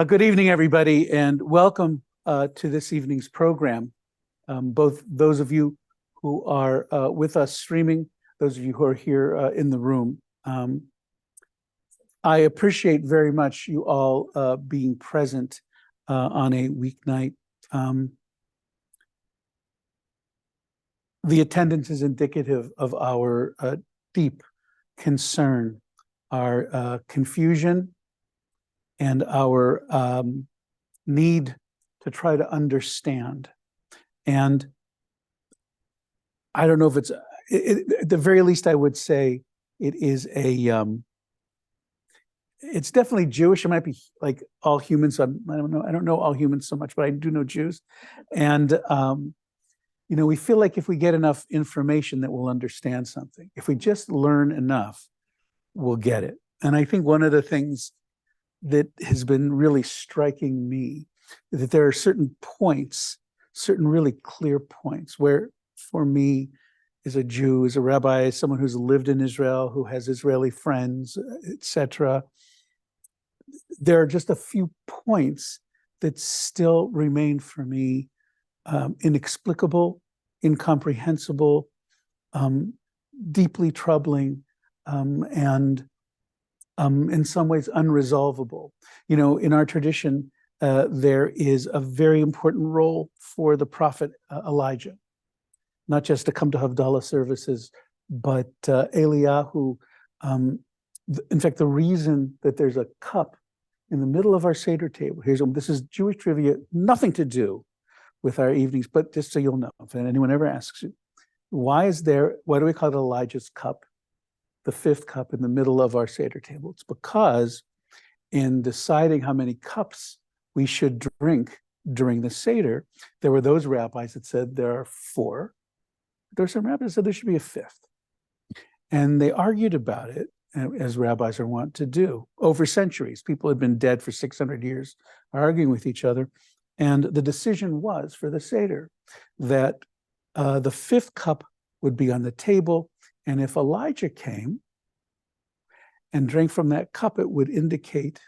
Good evening, everybody, and welcome to this evening's program. Both those of you who are with us streaming, those of you who are here in the room. I appreciate very much you all being present on a weeknight. The attendance is indicative of our deep concern, our confusion, and our need to try to understand. And I don't know if it's, at the very least, I would say it is it's definitely Jewish. It might be like all humans. I don't know all humans so much, but I do know Jews. And, we feel like if we get enough information that we'll understand something. If we just learn enough, we'll get it. And I think one of the things that has been really striking me is that there are certain points, certain really clear points where, for me, as a Jew, as a rabbi, as someone who's lived in Israel, who has Israeli friends, etc., there are just a few points that still remain for me inexplicable, incomprehensible, deeply troubling, and in some ways unresolvable. In our tradition, there is a very important role for the prophet Elijah, not just to come to Havdalah services, but Eliyahu. In fact, the reason that there's a cup in the middle of our Seder table, this is Jewish trivia, nothing to do with our evenings, but just so you'll know, if anyone ever asks you, why do we call it Elijah's cup? The fifth cup in the middle of our Seder table. It's because in deciding how many cups we should drink during the Seder, there were those rabbis that said there are four. There were some rabbis that said there should be a fifth. And they argued about it, as rabbis are wont to do, over centuries. People had been dead for 600 years, arguing with each other. And the decision was for the Seder that the fifth cup would be on the table. And if Elijah came and drank from that cup, it would indicate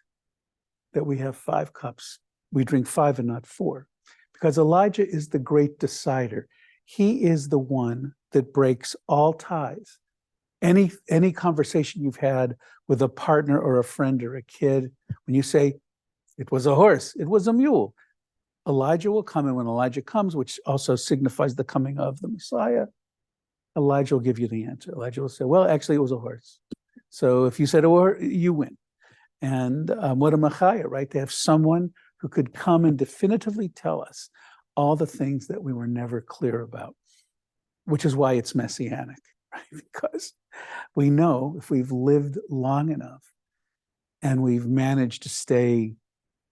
that we have 5 cups. We drink 5 and not 4, because Elijah is the great decider. He is the one that breaks all ties. Any conversation you've had with a partner or a friend or a kid, when you say, it was a horse, it was a mule, Elijah will come, and when Elijah comes, which also signifies the coming of the Messiah, Elijah will give you the answer. Elijah will say, well, actually, it was a horse. So if you said a horse, you win. And what a machaya, right? To have someone who could come and definitively tell us all the things that we were never clear about, which is why it's messianic, right? Because we know if we've lived long enough and we've managed to stay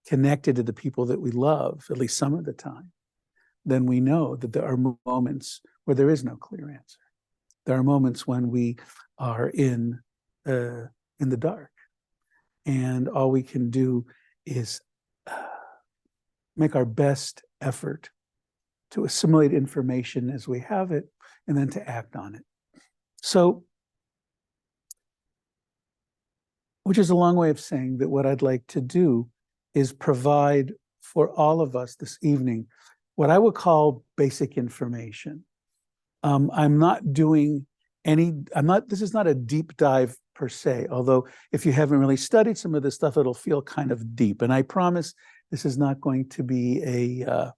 connected to the people that we love, at least some of the time, then we know that there are moments where there is no clear answer. There are moments when we are in the dark, and all we can do is make our best effort to assimilate information as we have it, and then to act on it. So, which is a long way of saying that what I'd like to do is provide for all of us this evening what I would call basic information. I'm not doing this is not a deep dive per se, although if you haven't really studied some of this stuff, it'll feel kind of deep. And I promise this is not going to be a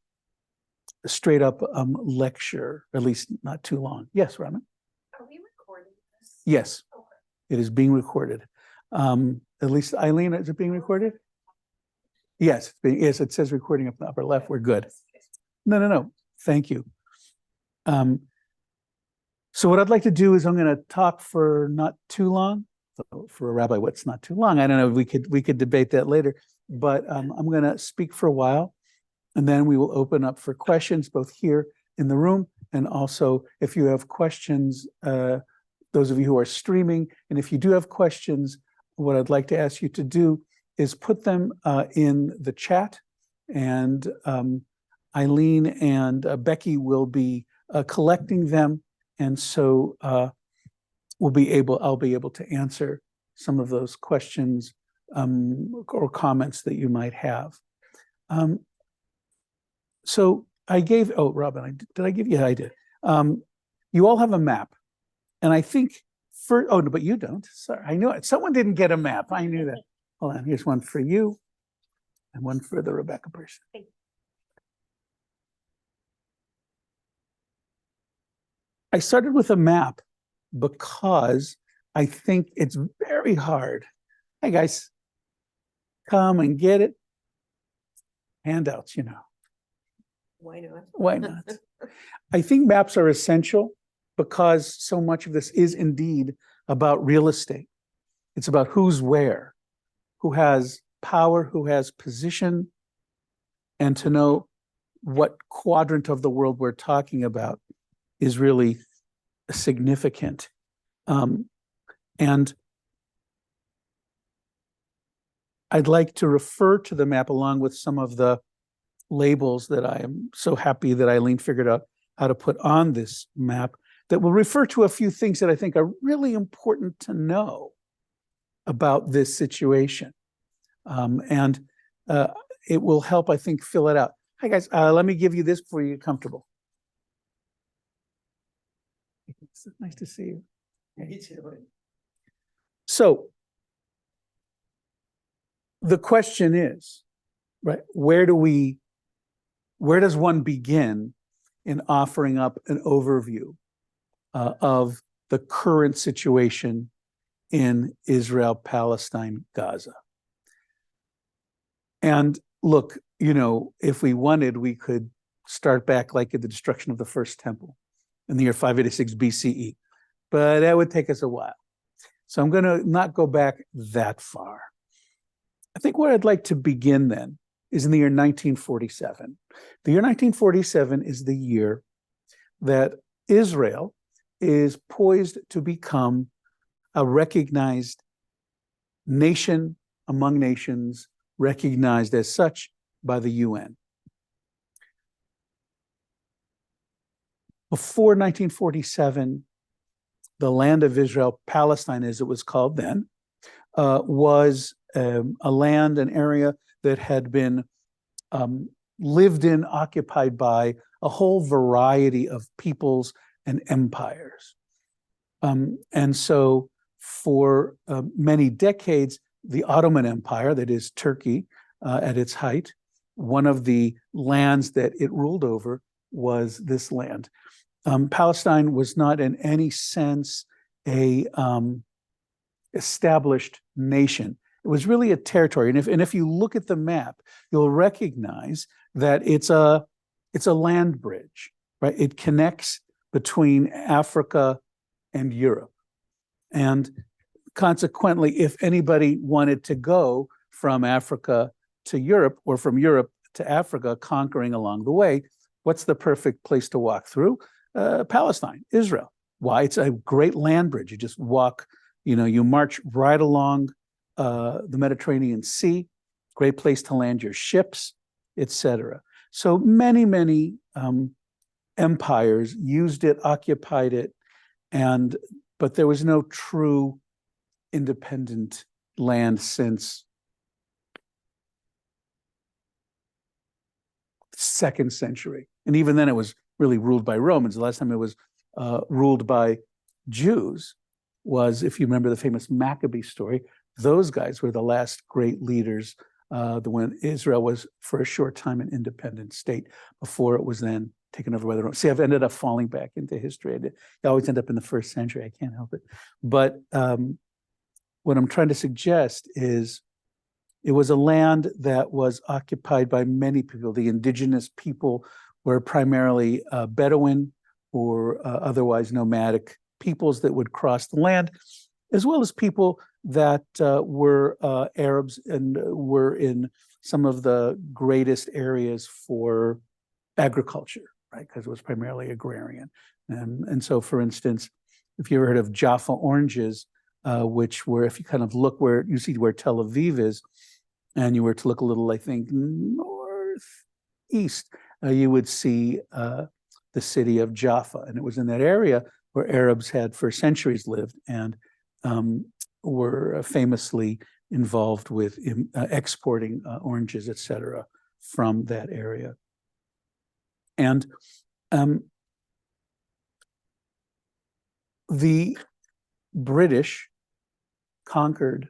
straight up lecture, at least not too long. Yes, Raman? Are we recording this? Yes, Okay. it is being recorded. At least, Eileen, is it being recorded? Yes, yes, it says recording up in the upper left. We're good. No. Thank you. So what I'd like to do is I'm going to talk for not too long. So for a rabbi, what's not too long? I don't know. We could debate that later. But I'm going to speak for a while, and then we will open up for questions, both here in the room and also if you have questions, those of you who are streaming. And if you do have questions, what I'd like to ask you to do is put them in the chat, and Eileen and Becky will be collecting them, and so I'll be able to answer some of those questions or comments that you might have. So I gave, oh, Robin, did I give you? Yeah, I did. You all have a map. And I think oh, no, but you don't. Sorry, I knew it. Someone didn't get a map. I knew that. Hold on, here's one for you and one for the Rebecca person. I started with a map because I think it's very hard. Hey guys, come and get it. Handouts, you know. Why not? Why not? I think maps are essential because so much of this is indeed about real estate. It's about who's where, who has power, who has position, and to know what quadrant of the world we're talking about is really significant. And I'd like to refer to the map along with some of the labels that I am so happy that Eileen figured out how to put on this map that will refer to a few things that I think are really important to know about this situation. And it will help, I think, fill it out. Hi, guys. Let me give you this before you get comfortable. It's nice to see you. So the question is, right, where does one begin in offering up an overview of the current situation in Israel, Palestine, Gaza? And look, you know, if we wanted, we could start back like at the destruction of the first temple in the year 586 BCE, but that would take us a while. So I'm going to not go back that far. I think where I'd like to begin then is in the year 1947. The year 1947 is the year that Israel is poised to become a recognized nation among nations, recognized as such by the UN. Before 1947, the land of Israel, Palestine as it was called then, was a land, an area that had been lived in, occupied by a whole variety of peoples and empires. And so for many decades, the Ottoman Empire, that is Turkey at its height, one of the lands that it ruled over was this land. Palestine was not in any sense a established nation. It was really a territory. And if you look at the map, you'll recognize that it's a land bridge, right? It connects between Africa and Europe. And consequently, if anybody wanted to go from Africa to Europe or from Europe to Africa, conquering along the way, what's the perfect place to walk through? Palestine, Israel. Why? It's a great land bridge. You just walk, you know, you march right along the Mediterranean Sea, great place to land your ships, etc. So many empires used it, occupied it, but there was no true independent land since 2nd century. And even then it was really ruled by Romans. The last time it was ruled by Jews was, if you remember the famous Maccabee story, those guys were the last great leaders when Israel was for a short time an independent state before it was then taken over by the Romans. See, I've ended up falling back into history. I always end up in the 1st century. I can't help it. But what I'm trying to suggest is it was a land that was occupied by many people. The indigenous people were primarily Bedouin or otherwise nomadic peoples that would cross the land, as well as people that were Arabs and were in some of the greatest areas for agriculture, right? Because it was primarily agrarian. And so, for instance, if you ever heard of Jaffa oranges, which were, if you kind of look where you see where Tel Aviv is, and you were to look a little, I think, northeast, you would see the city of Jaffa. And it was in that area where Arabs had for centuries lived and were famously involved with exporting oranges, etc., from that area. And the British conquered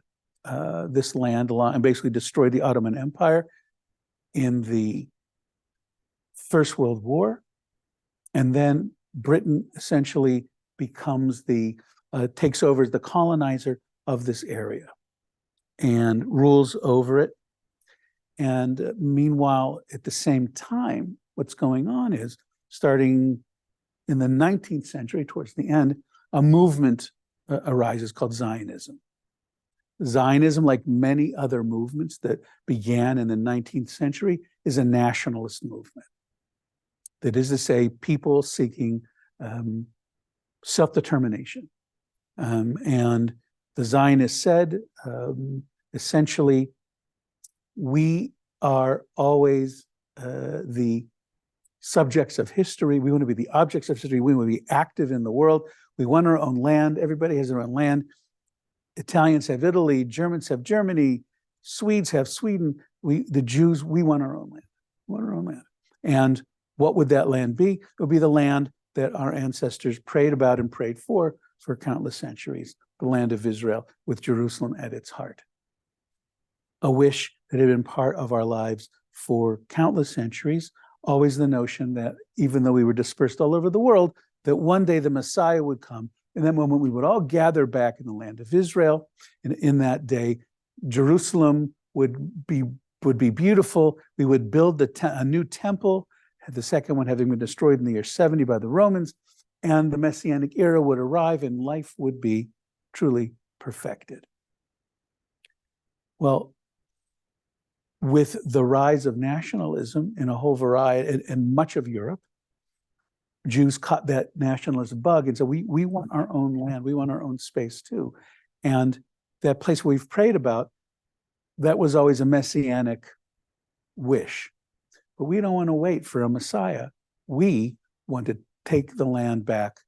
this land and basically destroyed the Ottoman Empire in the First World War. And then Britain essentially becomes takes over as the colonizer of this area and rules over it. And meanwhile, at the same time, what's going on is, starting in the 19th century, towards the end, a movement arises called Zionism. Zionism, like many other movements that began in the 19th century, is a nationalist movement. That is to say, people seeking self-determination. And the Zionists said, essentially, we are always the subjects of history. We want to be the objects of history. We want to be active in the world. We want our own land. Everybody has their own land. Italians have Italy. Germans have Germany. Swedes have Sweden. The Jews, we want our own land. We want our own land. And what would that land be? It would be the land that our ancestors prayed about and prayed for countless centuries, the land of Israel, with Jerusalem at its heart. A wish that had been part of our lives for countless centuries, always the notion that even though we were dispersed all over the world, that one day the Messiah would come. In that moment, we would all gather back in the land of Israel. And in that day, Jerusalem would be beautiful. We would build a new temple, the second one having been destroyed in the year 70 by the Romans, and the Messianic era would arrive and life would be truly perfected. Well, with the rise of nationalism in a whole variety, in much of Europe, Jews caught that nationalist bug and said, we want our own land, we want our own space too. And that place we've prayed about, that was always a messianic wish. But we don't want to wait for a Messiah. We want to take the land back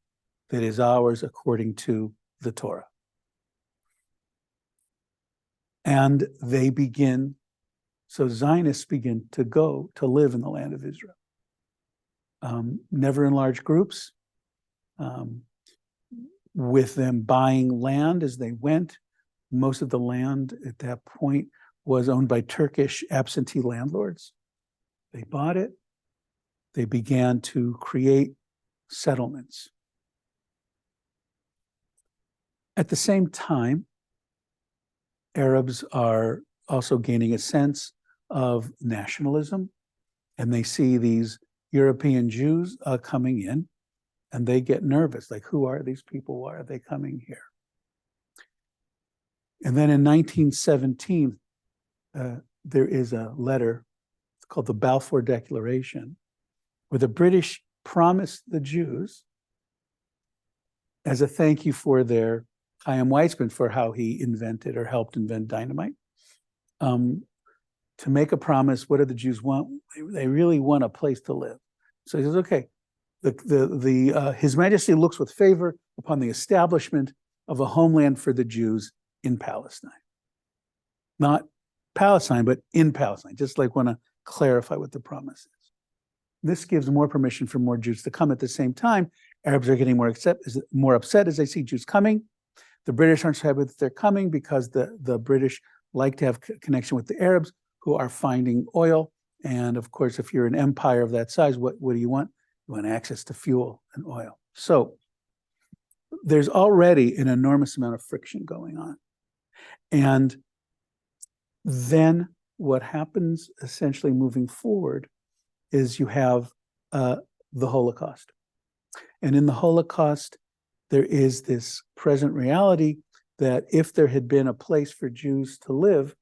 that is ours according to the Torah. And so Zionists begin to go to live in the land of Israel. Never in large groups, with them buying land as they went. Most of the land at that point was owned by Turkish absentee landlords. They bought it. They began to create settlements. At the same time, Arabs are also gaining a sense of nationalism, and they see these European Jews coming in, and they get nervous, like, who are these people? Why are they coming here? And then in 1917, there is a letter called the Balfour Declaration, where the British promised the Jews, as a thank you for their Chaim Weizmann, for how he invented or helped invent dynamite, to make a promise. What do the Jews want? They really want a place to live. So he says, okay, His Majesty looks with favor upon the establishment of a homeland for the Jews in Palestine. Not Palestine, but in Palestine. Just like want to clarify what the promise is. This gives more permission for more Jews to come. At the same time, Arabs are getting more upset as they see Jews coming. The British aren't so happy that they're coming because the British like to have connection with the Arabs who are finding oil. And of course, if you're an empire of that size, what do you want? You want access to fuel and oil. So there's already an enormous amount of friction going on. And then what happens essentially moving forward is you have the Holocaust. And in the Holocaust, there is this present reality that if there had been a place for Jews to live,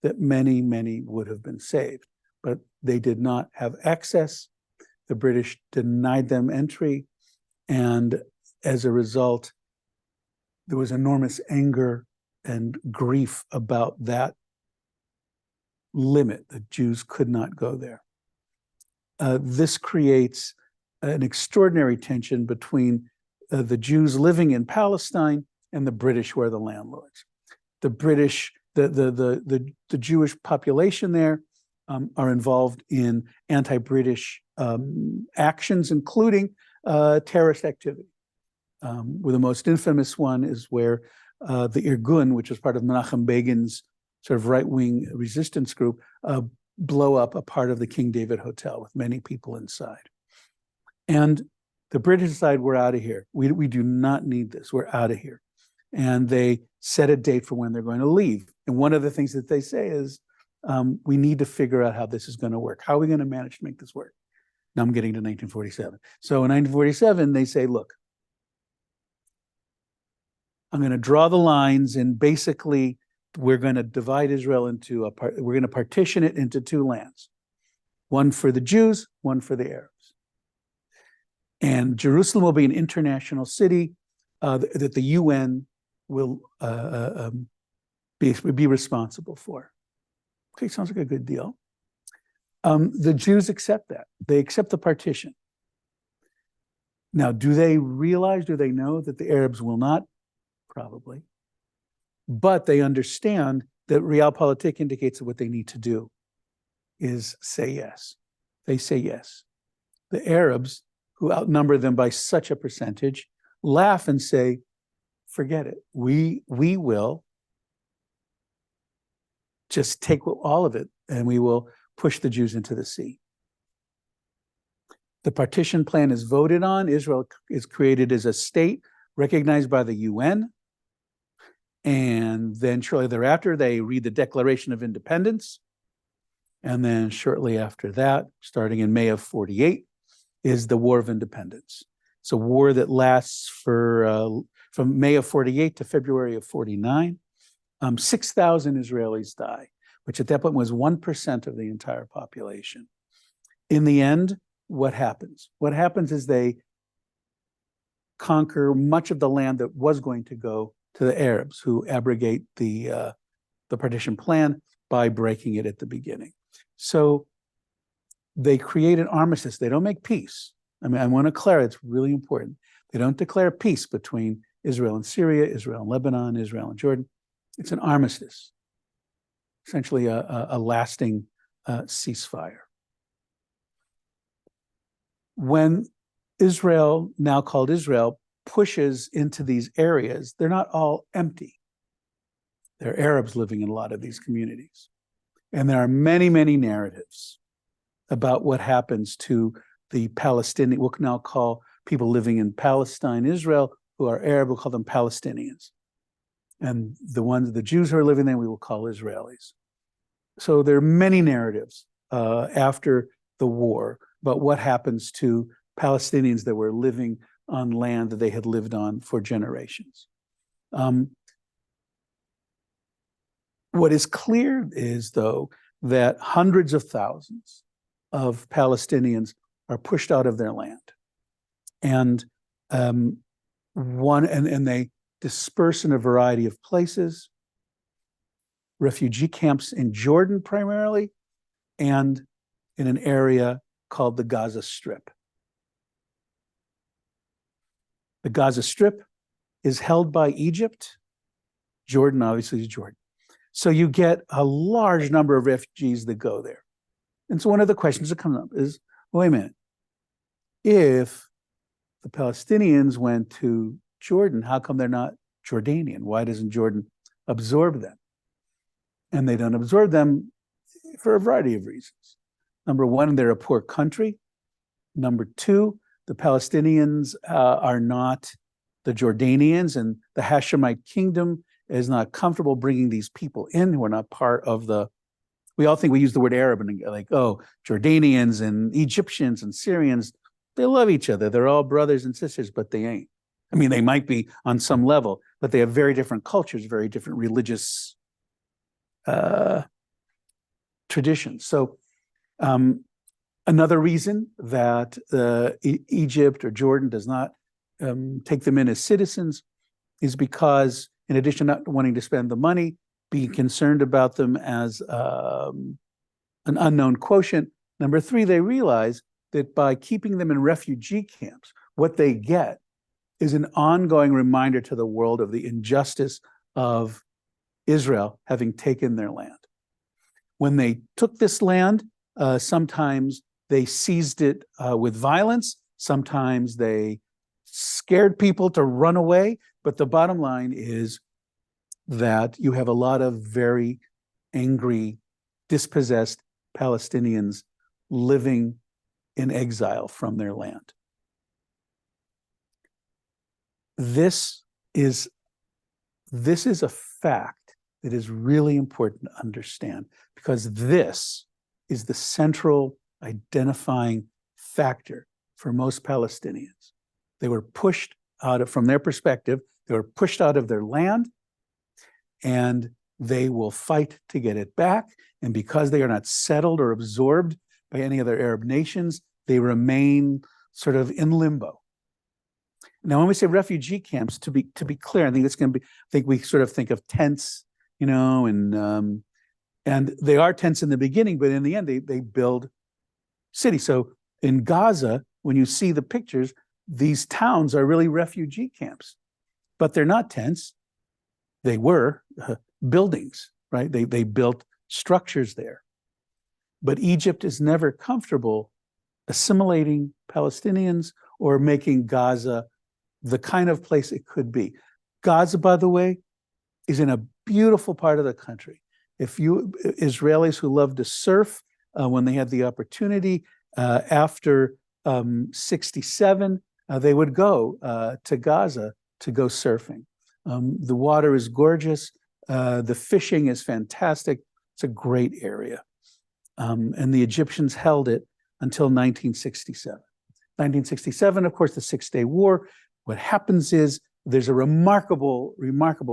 that many, many would have been saved. But they did not have access. The British denied them entry. And as a result, there was enormous anger and grief about that limit, that Jews could not go there. This creates an extraordinary tension between the Jews living in Palestine and the British, who are the landlords. The British the Jewish population there are involved in anti-British actions, including terrorist activity. Where the most infamous one is where the Irgun, which was part of Menachem Begin's sort of right-wing resistance group, blow up a part of the King David Hotel with many people inside. And the British decide, we're out of here. We do not need this. We're out of here. And they set a date for when they're going to leave. And one of the things that they say is, we need to figure out how this is going to work. How are we going to manage to make this work? Now I'm getting to 1947. So in 1947, they say, look, I'm going to draw the lines, and basically we're going to divide Israel into we're going to partition it into two lands, one for the Jews, one for the Arabs. And Jerusalem will be an international city that the UN will be responsible for. Okay, sounds like a good deal. The Jews accept that. They accept the partition. Now, do they know that the Arabs will not? Probably. But they understand that realpolitik indicates that what they need to do is say yes. They say yes. The Arabs, who outnumber them by such a percentage, laugh and say, forget it. We will just take all of it, and we will push the Jews into the sea. The partition plan is voted on. Israel is created as a state recognized by the UN. And then shortly thereafter, they read the Declaration of Independence. And then shortly after that, starting in May of 48, is the War of Independence. It's a war that lasts from May of 48 to February of 49. 6,000 Israelis die, which at that point was 1% of the entire population. In the end, what happens? What happens is they conquer much of the land that was going to go to the Arabs, who abrogate the partition plan by breaking it at the beginning. So they create an armistice. They don't make peace. I mean, I want to clarify, it's really important. They don't declare peace between Israel and Syria, Israel and Lebanon, Israel and Jordan. It's an armistice, essentially a lasting ceasefire. When Israel, now called Israel, pushes into these areas, they're not all empty. There are Arabs living in a lot of these communities. And there are many, many narratives about what happens to the Palestinian, we'll now call people living in Palestine, Israel, who are Arab, we'll call them Palestinians. And the Jews who are living there, we will call Israelis. So there are many narratives after the war about what happens to Palestinians that were living on land that they had lived on for generations. What is clear is, though, that hundreds of thousands of Palestinians are pushed out of their land. And they disperse in a variety of places, refugee camps in Jordan primarily, and in an area called the Gaza Strip. The Gaza Strip is held by Egypt. Jordan, obviously, is Jordan. So you get a large number of refugees that go there. And so one of the questions that comes up is, wait a minute, if the Palestinians went to Jordan, how come they're not Jordanian? Why doesn't Jordan absorb them? And they don't absorb them for a variety of reasons. Number one, they're a poor country. Number two, the Palestinians are not the Jordanians, and the Hashemite kingdom is not comfortable bringing these people in who are not part of the, we all think we use the word Arab and like, oh, Jordanians and Egyptians and Syrians, they love each other. They're all brothers and sisters, but they ain't. I mean, they might be on some level, but they have very different cultures, very different religious traditions. So another reason that Egypt or Jordan does not take them in as citizens is because, in addition to not wanting to spend the money, being concerned about them as an unknown quotient. Number three, they realize that by keeping them in refugee camps, what they get is an ongoing reminder to the world of the injustice of Israel having taken their land. When they took this land, sometimes they seized it with violence, sometimes they scared people to run away, but the bottom line is that you have a lot of very angry, dispossessed Palestinians living in exile from their land. This is a fact that is really important to understand, because this is the central identifying factor for most Palestinians. They were pushed out of, from their perspective, they were pushed out of their land, and they will fight to get it back. And because they are not settled or absorbed by any other Arab nations, they remain sort of in limbo. Now, when we say refugee camps, to be clear, I think it's going to be, I think we sort of think of tents, you know, and they are tents in the beginning, but in the end, they build cities. So in Gaza, when you see the pictures, these towns are really refugee camps, but they're not tents. They were buildings, right? They built structures there. But Egypt is never comfortable assimilating Palestinians or making Gaza the kind of place it could be. Gaza, by the way, is in a beautiful part of the country. If you Israelis who love to surf, when they had the opportunity after 67, they would go to Gaza to go surfing. The water is gorgeous. The fishing is fantastic. It's a great area. And the Egyptians held it until 1967. 1967, of course, the Six-Day War. What happens is there's a remarkable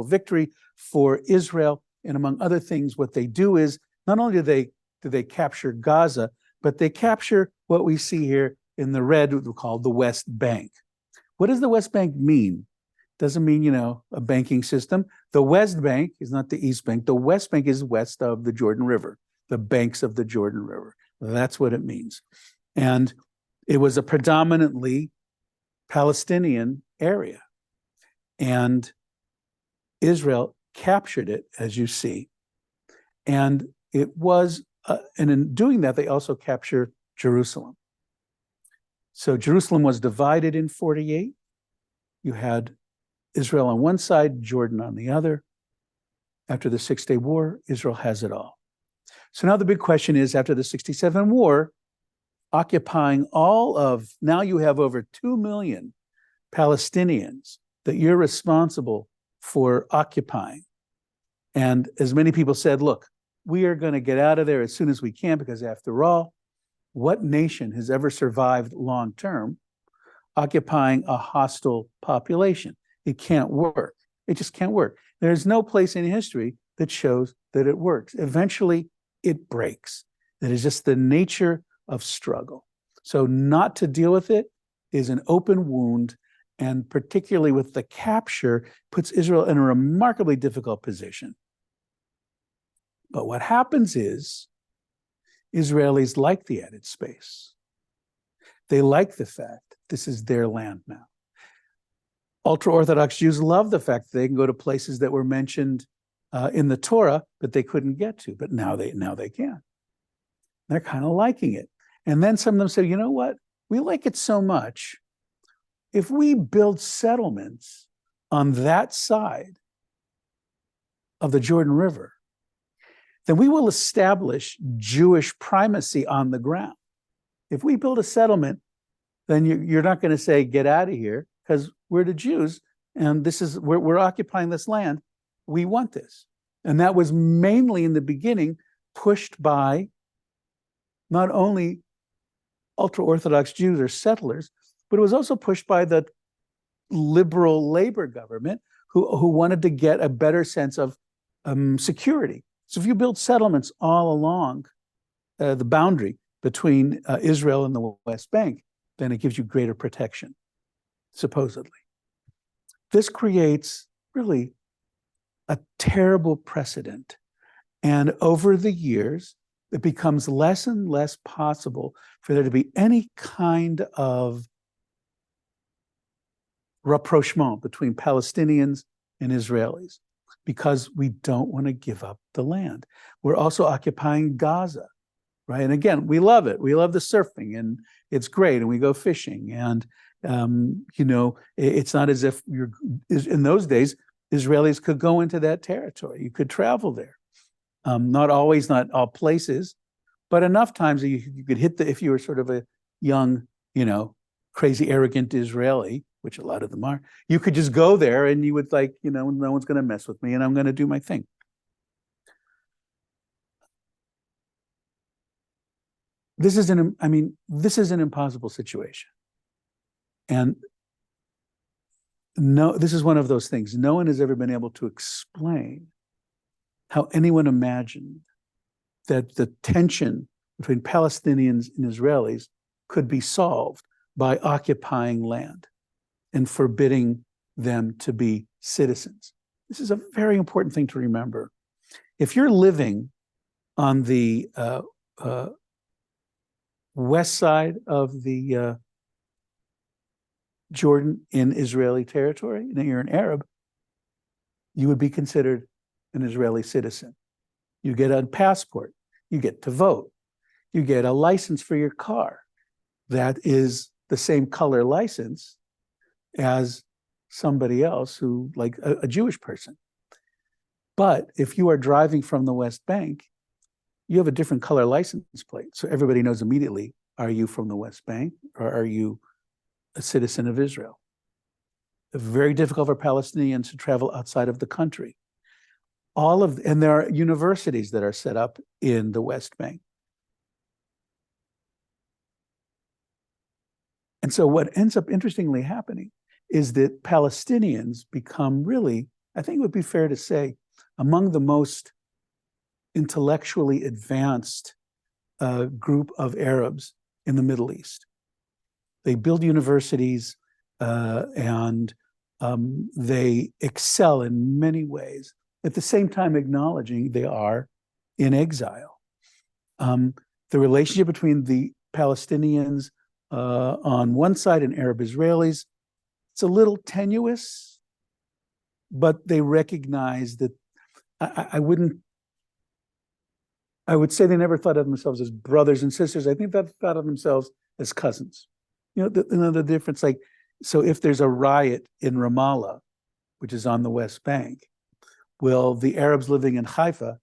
victory for Israel. And among other things, what they do is not only do they capture Gaza, but they capture what we see here in the red, what we call the West Bank. What does the West Bank mean? Doesn't mean, you know, a banking system. The West Bank is not the East Bank. The West Bank is west of the Jordan River, the banks of the Jordan River. That's what it means. And it was a predominantly Palestinian area. And Israel captured it, as you see. And it was, and in doing that, they also captured Jerusalem. So Jerusalem was divided in 48. You had Israel on one side, Jordan on the other. After the Six-Day War, Israel has it all. So now the big question is, after the 67 war, occupying all of, now you have over 2 million Palestinians that you're responsible for occupying. And as many people said, look, we are going to get out of there as soon as we can, because after all, what nation has ever survived long term occupying a hostile population? It can't work. It just can't work. There's no place in history that shows that it works. Eventually, it breaks. That is just the nature of struggle. So not to deal with it is an open wound, and particularly with the capture, puts Israel in a remarkably difficult position. But what happens is Israelis like the added space. They like the fact this is their land now. Ultra-Orthodox Jews love the fact that they can go to places that were mentioned in the Torah, but they couldn't get to, but now they can. They're kind of liking it. And then some of them say, you know what? We like it so much. If we build settlements on that side of the Jordan River, then we will establish Jewish primacy on the ground. If we build a settlement, then you're not going to say, get out of here, because we're the Jews, and this is we're occupying this land. We want this. And that was mainly in the beginning pushed by not only ultra-Orthodox Jews or settlers, but it was also pushed by the liberal labor government who wanted to get a better sense of security. So if you build settlements all along the boundary between Israel and the West Bank, then it gives you greater protection, supposedly. This creates really a terrible precedent. And over the years, it becomes less and less possible for there to be any kind of rapprochement between Palestinians and Israelis. because we don't want to give up the land. We're also occupying Gaza, right? And again, we love it. We love the surfing, and it's great, and we go fishing. And it's not as if in those days, Israelis could go into that territory. You could travel there. Not always, not all places, but enough times that you could hit if you were sort of a young, crazy, arrogant Israeli, which a lot of them are, you could just go there and you would no one's going to mess with me and I'm going to do my thing. This is an impossible situation. And no, this is one of those things. No one has ever been able to explain how anyone imagined that the tension between Palestinians and Israelis could be solved by occupying land and forbidding them to be citizens. This is a very important thing to remember. If you're living on the west side of the Jordan in Israeli territory, and you're an Arab, you would be considered an Israeli citizen. You get a passport, you get to vote, you get a license for your car that is the same color license as somebody else who, like a Jewish person. But if you are driving from the West Bank, you have a different color license plate. So everybody knows immediately, are you from the West Bank or are you a citizen of Israel? It's very difficult for Palestinians to travel outside of the country. And there are universities that are set up in the West Bank. And so what ends up interestingly happening is that Palestinians become really, I think it would be fair to say, among the most intellectually advanced group of Arabs in the Middle East. They build universities and they excel in many ways, at the same time acknowledging they are in exile. The relationship between the Palestinians on one side and Arab Israelis, it's a little tenuous, but they recognize that I would say they never thought of themselves as brothers and sisters. I think they thought of themselves as cousins. The difference, so if there's a riot in Ramallah, which is on the West Bank, will the Arabs living in Haifa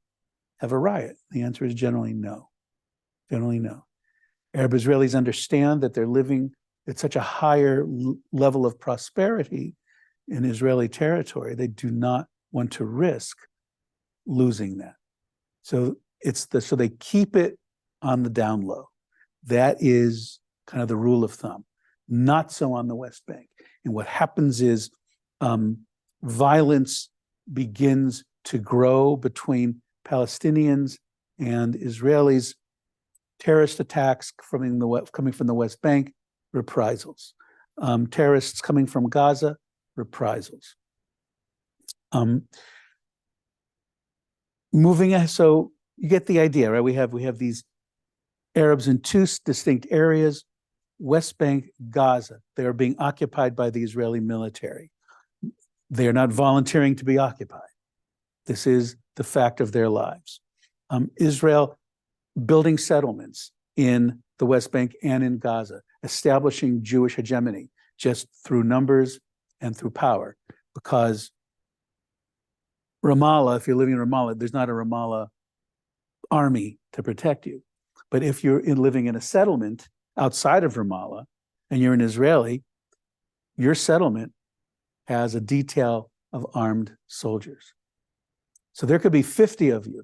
have a riot? The answer is generally no. Generally no. Arab Israelis understand that they're living at such a higher level of prosperity in Israeli territory. They do not want to risk losing that. So so they keep it on the down low. That is kind of the rule of thumb. Not so on the West Bank. And what happens is violence begins to grow between Palestinians and Israelis. Terrorist attacks coming from the West Bank, reprisals. Terrorists coming from Gaza, reprisals. So you get the idea, right? We have these Arabs in two distinct areas, West Bank, Gaza. They are being occupied by the Israeli military. They are not volunteering to be occupied. This is the fact of their lives. Israel building settlements in the West Bank and in Gaza, establishing Jewish hegemony just through numbers and through power. Because Ramallah, if you're living in Ramallah, there's not a Ramallah army to protect you. But if you're living in a settlement outside of Ramallah and you're an Israeli, your settlement has a detail of armed soldiers. So there could be 50 of you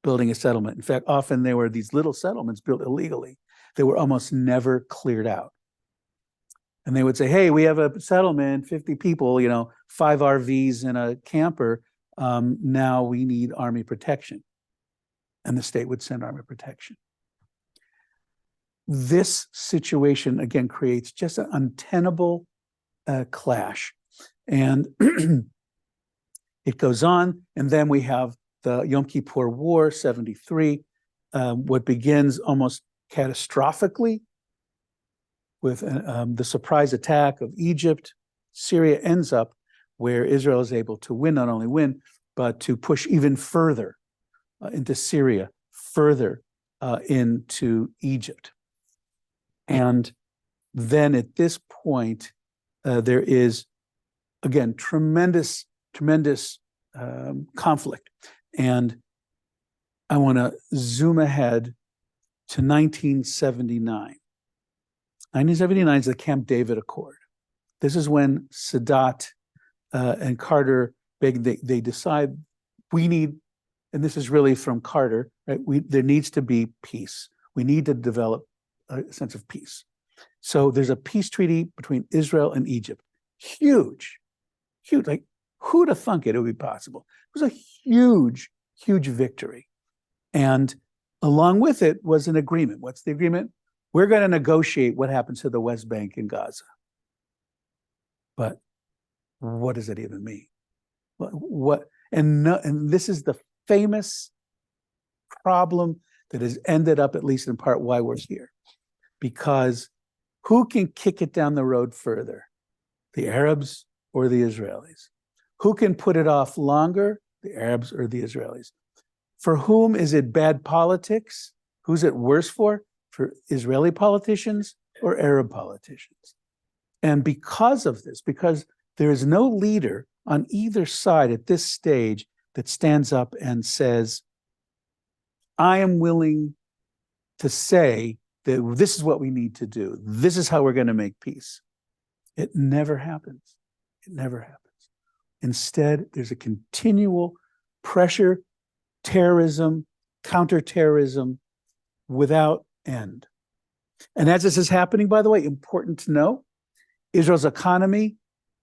building a settlement. In fact, often there were these little settlements built illegally that were almost never cleared out. And they would say, hey, we have a settlement, 50 people, 5 RVs and a camper. Now we need army protection. And the state would send army protection. This situation, again, creates just an untenable clash. And it goes on. And then we have the Yom Kippur War, 73, what begins almost catastrophically with the surprise attack of Egypt. Syria ends up where Israel is able to win, not only win, but to push even further into Syria, further into Egypt. And then at this point, there is, again, tremendous conflict. And I want to zoom ahead to 1979. 1979 is the Camp David Accord. This is when Sadat and Carter, they decide we need, and this is really from Carter, right? There needs to be peace. We need to develop a sense of peace. So there's a peace treaty between Israel and Egypt. Huge, like who'd have thunk it would be possible? It was a huge victory. And along with it was an agreement. What's the agreement? We're going to negotiate what happens to the West Bank and Gaza. But what does it even mean? And this is the famous problem that has ended up, at least in part, why we're here. Because who can kick it down the road further? The Arabs or the Israelis? Who can put it off longer? The Arabs or the Israelis? For whom is it bad politics? Who's it worse for? For Israeli politicians or Arab politicians? And because of this, because there is no leader on either side at this stage that stands up and says, I am willing to say that this is what we need to do. This is how we're going to make peace. It never happens. It never happens. Instead, there's a continual pressure, terrorism, counterterrorism without end. And as this is happening, by the way, important to know, Israel's economy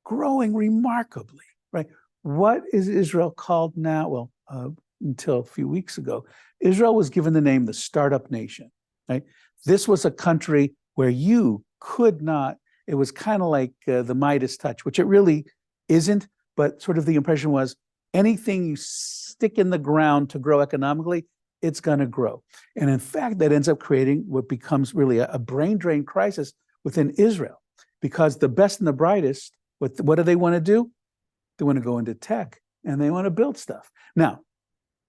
growing remarkably, right? What is Israel called now? Well, until a few weeks ago, Israel was given the name the startup nation, right? This was a country where you could not, it was kind of like the Midas touch, which it really isn't, but sort of the impression was anything you stick in the ground to grow economically, it's going to grow. And in fact, that ends up creating what becomes really a brain drain crisis within Israel, because the best and the brightest, what do they want to do? They want to go into tech and they want to build stuff. Now,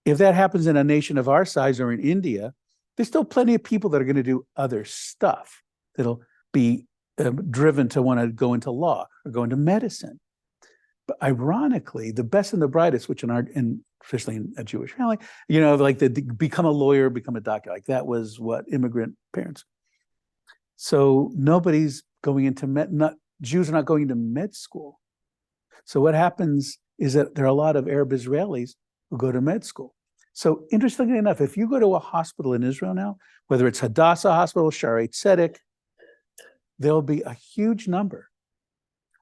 if that happens in a nation of our size or in India, there's still plenty of people that are going to do other stuff that'll be driven to want to go into law or go into medicine. But ironically, the best and the brightest, which especially in a Jewish family, like they become a lawyer, become a doctor. Like that was what immigrant parents. So nobody's going into Jews are not going into med school. So what happens is that there are a lot of Arab Israelis who go to med school. So interestingly enough, if you go to a hospital in Israel now, whether it's Hadassah Hospital, Shaare Zedek, there'll be a huge number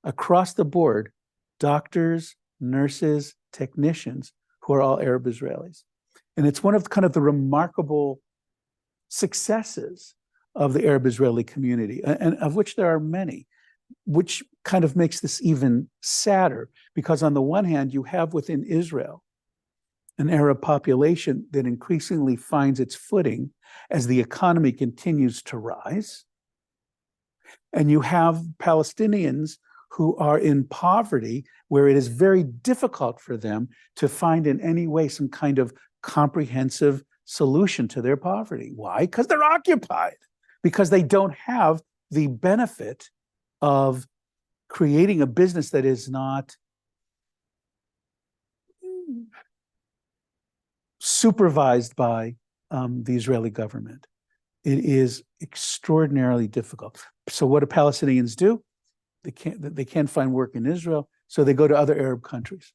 across the board, doctors, nurses, technicians, who are all Arab Israelis. And it's one of kind of the remarkable successes of the Arab Israeli community, and of which there are many, which kind of makes this even sadder, because on the one hand, you have within Israel an Arab population that increasingly finds its footing as the economy continues to rise. And you have Palestinians who are in poverty, where it is very difficult for them to find in any way some kind of comprehensive solution to their poverty. Why? Because they're occupied, because they don't have the benefit of creating a business that is not supervised by the Israeli government. It is extraordinarily difficult. So what do Palestinians do? They can't find work in Israel, so they go to other Arab countries.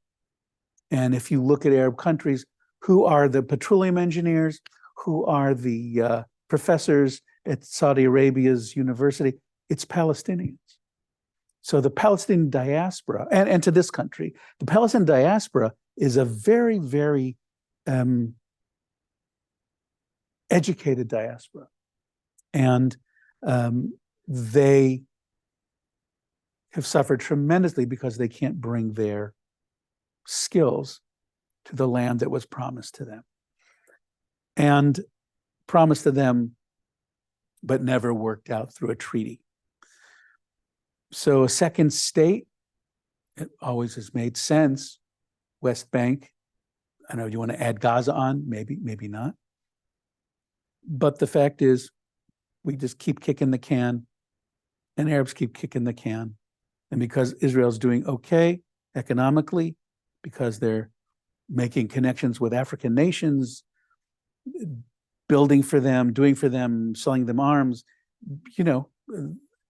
And if you look at Arab countries, who are the petroleum engineers, who are the professors at Saudi Arabia's university? It's Palestinians. So the Palestinian diaspora, and to this country, the Palestinian diaspora is a very, very educated diaspora. And they have suffered tremendously because they can't bring their skills to the land that was promised to them. And promised to them, but never worked out through a treaty. So a second state It always has made sense. West Bank, I don't know, you want to add Gaza on? Maybe, maybe not. But the fact is, we just keep kicking the can, and Arabs keep kicking the can. And because Israel's doing okay economically, because they're making connections with African nations, building for them, doing for them, selling them arms, you know,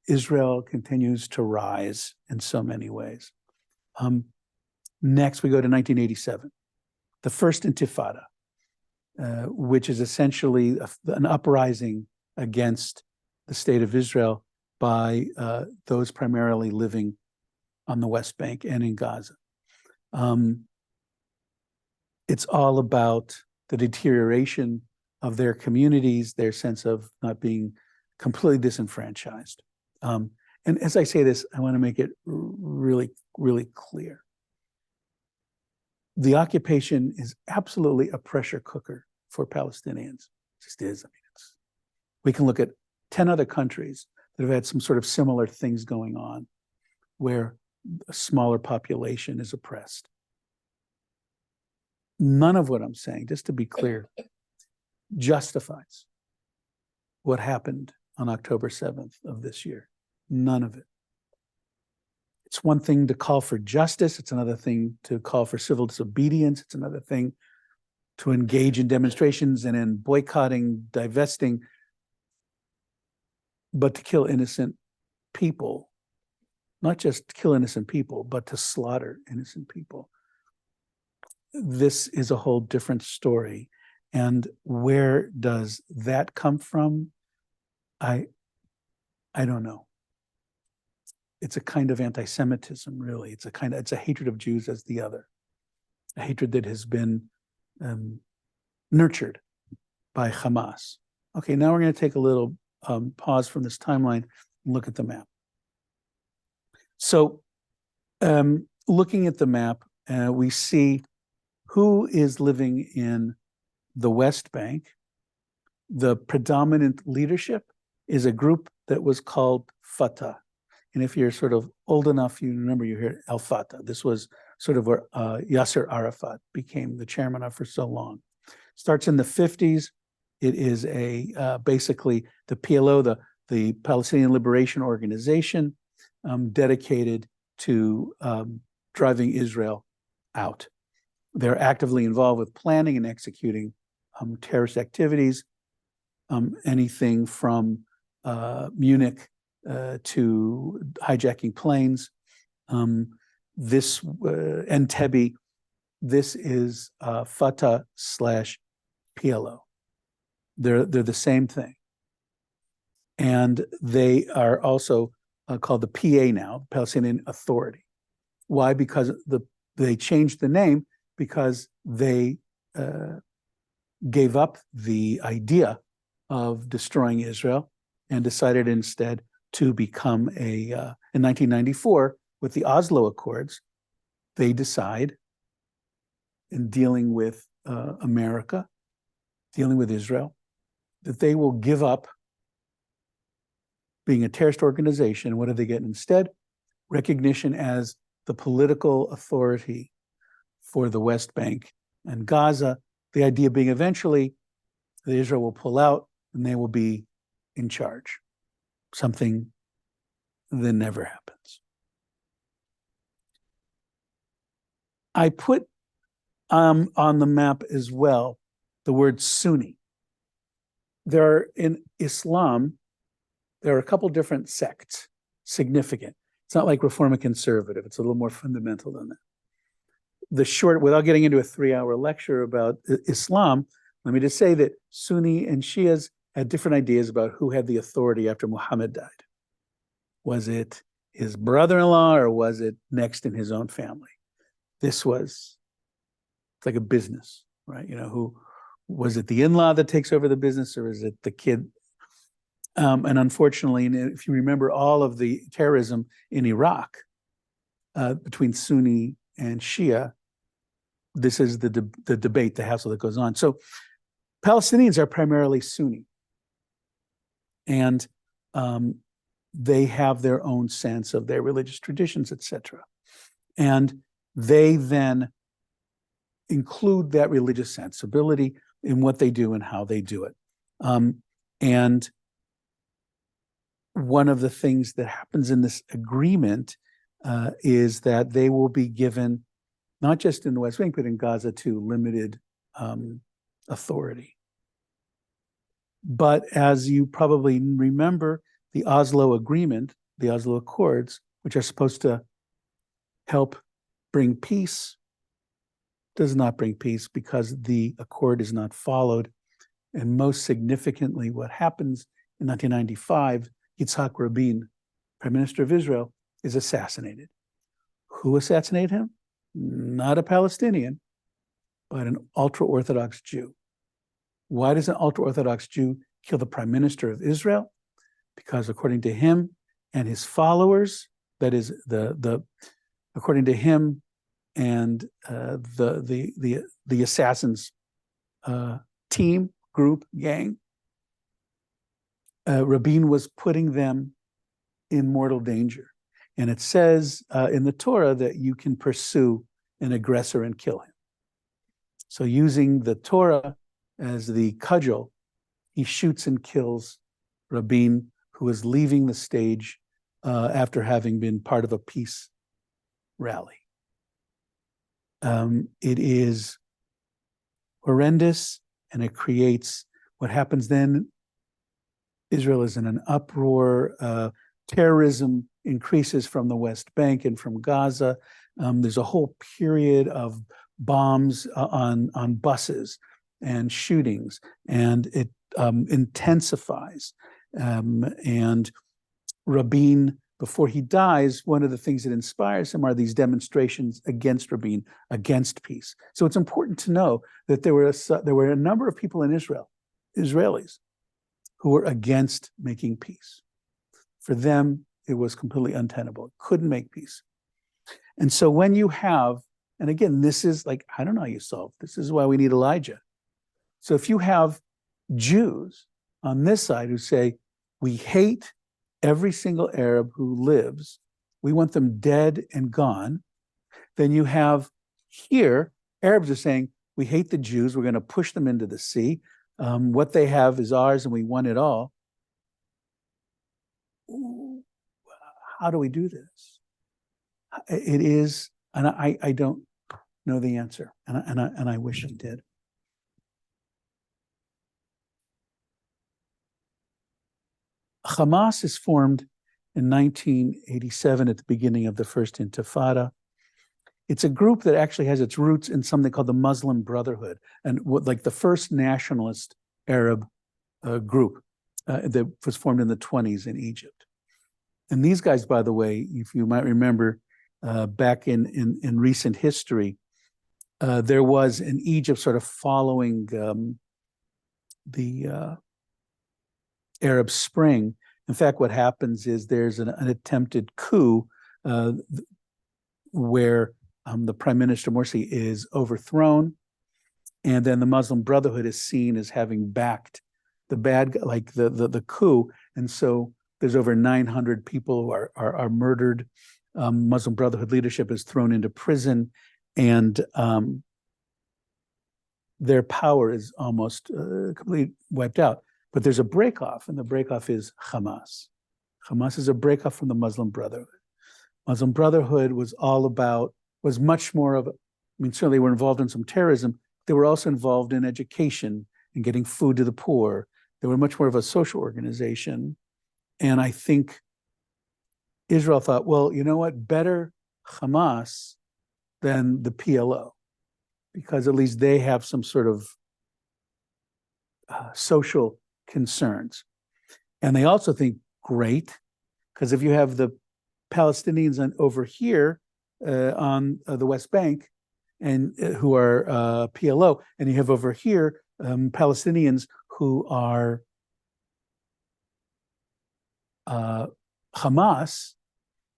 Israel continues to rise in so many ways. Next, we go to 1987, the first Intifada, which is essentially an uprising against the state of Israel by those primarily living on the West Bank and in Gaza. It's all about the deterioration of their communities, their sense of not being completely disenfranchised. And as I say this, I want to make it really, really clear. The occupation is absolutely a pressure cooker for Palestinians. It just is. I mean, we can look at 10 other countries that have had some sort of similar things going on where a smaller population is oppressed. None of what I'm saying, just to be clear, justifies what happened on October 7th of this year. None of it. It's one thing to call for justice. It's another thing to call for civil disobedience. It's another thing to engage in demonstrations and in boycotting, divesting. But to kill innocent people, not just kill innocent people, but to slaughter innocent people. This is a whole different story. And where does that come from? I don't know. It's a kind of anti-Semitism, really. It's a hatred of Jews as the other, a hatred that has been nurtured by Hamas. Okay, now we're going to take a little pause from this timeline and look at the map. So, looking at the map, we see who is living in the West Bank. The predominant leadership is a group that was called Fatah. And if you're sort of old enough, you remember you hear Al-Fatah. This was sort of where Yasser Arafat became the chairman of for so long. Starts in the 50s. It is basically the PLO, the Palestinian Liberation Organization, dedicated to driving Israel out. They're actively involved with planning and executing terrorist activities, anything from Munich to hijacking planes. This Entebbe, this is Fatah / PLO. They're the same thing. And they are also called the PA now, Palestinian Authority. Why? Because they changed the name because they gave up the idea of destroying Israel and decided instead to become in 1994, with the Oslo Accords, they decide, in dealing with America, dealing with Israel, that they will give up being a terrorist organization. What do they get instead? Recognition as the political authority for the West Bank and Gaza, the idea being eventually that Israel will pull out and they will be in charge. Something that never happens. I put on the map as well the word Sunni. In Islam, there are a couple different sects, significant. It's not like Reform and Conservative. It's a little more fundamental than that. Without getting into a 3-hour lecture about Islam, let me just say that Sunni and Shias had different ideas about who had the authority after Muhammad died. Was it his brother-in-law or was it next in his own family? It's like a business, right? Who was it, the in-law that takes over the business, or is it the kid? And unfortunately, if you remember all of the terrorism in Iraq between Sunni and Shia, this is the debate, the hassle that goes on. So Palestinians are primarily Sunni, and they have their own sense of their religious traditions, etc. And they then include that religious sensibility in what they do and how they do it. And one of the things that happens in this agreement is that they will be given, not just in the West Bank, but in Gaza too, limited authority. But as you probably remember, the Oslo Agreement, the Oslo Accords, which are supposed to help bring peace, does not bring peace because the accord is not followed. And most significantly, what happens in 1995, Yitzhak Rabin, Prime Minister of Israel, is assassinated. Who assassinated him? Not a Palestinian, but an ultra-Orthodox Jew. Why does an ultra-Orthodox Jew kill the Prime Minister of Israel? Because according to him and his followers, that is according to him and the assassins team, group, gang, Rabin was putting them in mortal danger. And it says in the Torah that you can pursue an aggressor and kill him. So using the Torah as the cudgel, he shoots and kills Rabin, who is leaving the stage after having been part of a peace rally. It is horrendous, and it creates what happens then. Israel is in an uproar. Terrorism increases from the West Bank and from Gaza. There's a whole period of bombs on buses and shootings, and it intensifies. And Rabin, before he dies, one of the things that inspires him are these demonstrations against Rabin, against peace. So it's important to know that there were a number of people in Israel, Israelis, who were against making peace. For them, it was completely untenable. Couldn't make peace. And so when you have, and again, this is like, I don't know how you solve. This is why we need Elijah. So if you have Jews on this side who say, we hate every single Arab who lives, we want them dead and gone, then you have here, Arabs are saying, we hate the Jews, we're going to push them into the sea. What they have is ours and we want it all. How do we do this? It is, and I don't know the answer, and I wish I did. Hamas is formed in 1987 at the beginning of the First Intifada. It's a group that actually has its roots in something called the Muslim Brotherhood, and like the first nationalist Arab group that was formed in the 1920s in Egypt. And these guys, by the way, if you might remember, back in recent history, there was in Egypt sort of following the Arab Spring. In fact, what happens is there's an attempted coup where the Prime Minister Morsi is overthrown, and then the Muslim Brotherhood is seen as having backed the bad, like the coup, and so there's over 900 people who are murdered. Muslim Brotherhood leadership is thrown into prison, and their power is almost completely wiped out. But there's a breakoff, and the breakoff is Hamas. Hamas is a breakoff from the Muslim Brotherhood. Muslim Brotherhood was much more of, certainly they were involved in some terrorism. They were also involved in education and getting food to the poor. They were much more of a social organization. And I think Israel thought, well, you know what, better Hamas than the PLO, because at least they have some sort of social concerns. And they also think, great, because if you have the Palestinians over here on the West Bank and who are PLO, and you have over here Palestinians who are Hamas,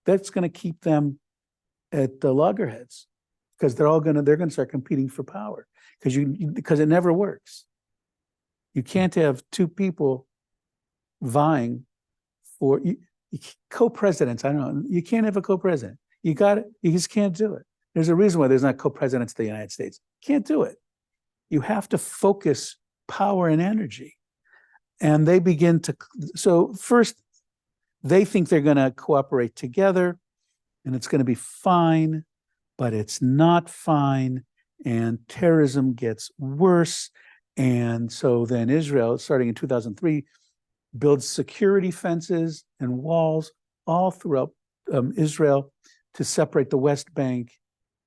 that's going to keep them at the loggerheads, because they're going to start competing for power, because it never works. You can't have two people vying for co-presidents. I don't know. You can't have a co-president. You got it. You just can't do it. There's a reason why there's not co-presidents of the United States. Can't do it. You have to focus power and energy. And they begin to, so first, they think they're going to cooperate together and it's going to be fine, but it's not fine. And terrorism gets worse. And so then Israel, starting in 2003, builds security fences and walls all throughout Israel to separate the West Bank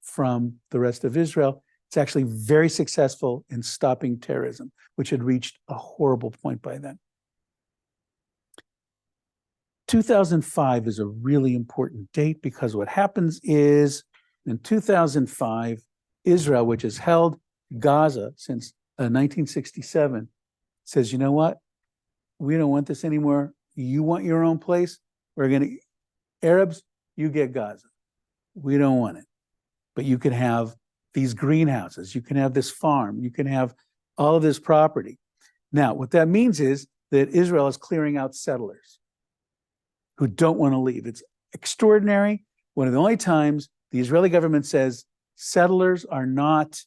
from the rest of Israel. It's actually very successful in stopping terrorism, which had reached a horrible point by then. 2005 is a really important date because what happens is in 2005, Israel, which has held Gaza since 1967, says, you know what? We don't want this anymore. You want your own place? We're going to, Arabs, you get Gaza. We don't want it. But you can have these greenhouses. You can have this farm. You can have all of this property. Now, what that means is that Israel is clearing out settlers who don't want to leave. It's extraordinary. One of the only times the Israeli government says settlers are not,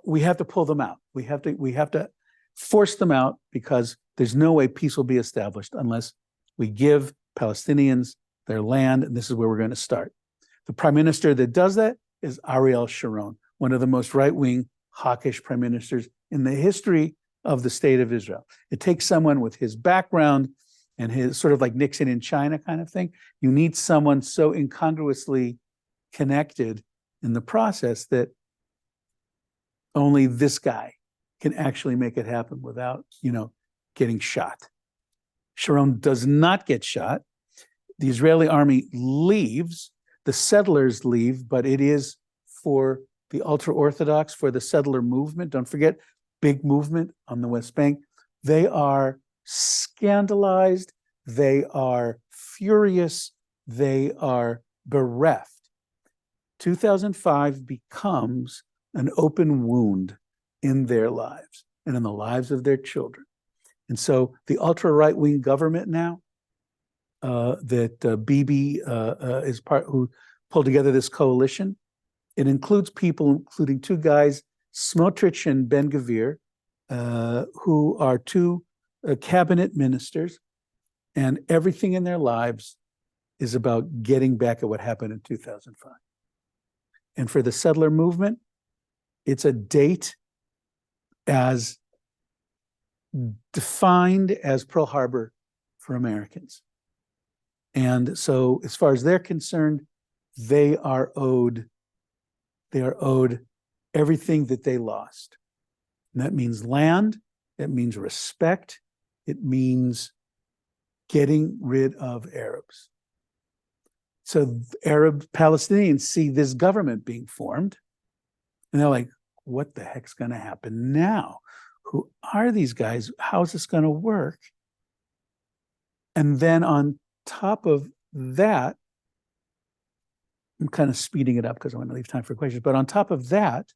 we have to pull them out. We have to force them out because there's no way peace will be established unless we give Palestinians their land, and this is where we're going to start. The prime minister that does that is Ariel Sharon, one of the most right-wing, hawkish prime ministers in the history of the state of Israel. It takes someone with his background and his sort of like Nixon in China kind of thing. You need someone so incongruously connected in the process that only this guy can actually make it happen without, getting shot. Sharon does not get shot. The Israeli army leaves, the settlers leave, but it is for the ultra-Orthodox, for the settler movement. Don't forget, big movement on the West Bank. They are scandalized. They are furious. They are bereft. 2005 becomes an open wound in their lives and in the lives of their children. And so the ultra-right-wing government now, that Bibi is part, who pulled together this coalition, it includes people, including two guys, Smotrich and Ben-Gvir, who are two cabinet ministers, and everything in their lives is about getting back at what happened in 2005. And for the settler movement, it's a date as defined as Pearl Harbor for Americans. And so as far as they're concerned, they are owed everything that they lost. And that means land, it means respect, it means getting rid of Arabs. So Arab Palestinians see this government being formed, and they're like, what the heck's going to happen now? Who are these guys? How's this going to work? And then on top of that, I'm kind of speeding it up because I want to leave time for questions, but on top of that,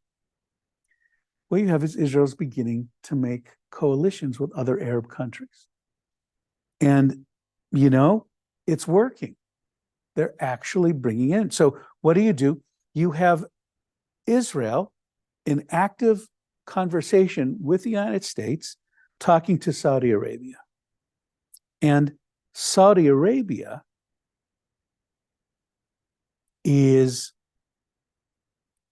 what you have is Israel's beginning to make coalitions with other Arab countries. And, it's working. They're actually bringing in. So what do? You have Israel in active conversation with the United States, talking to Saudi Arabia. And Saudi Arabia is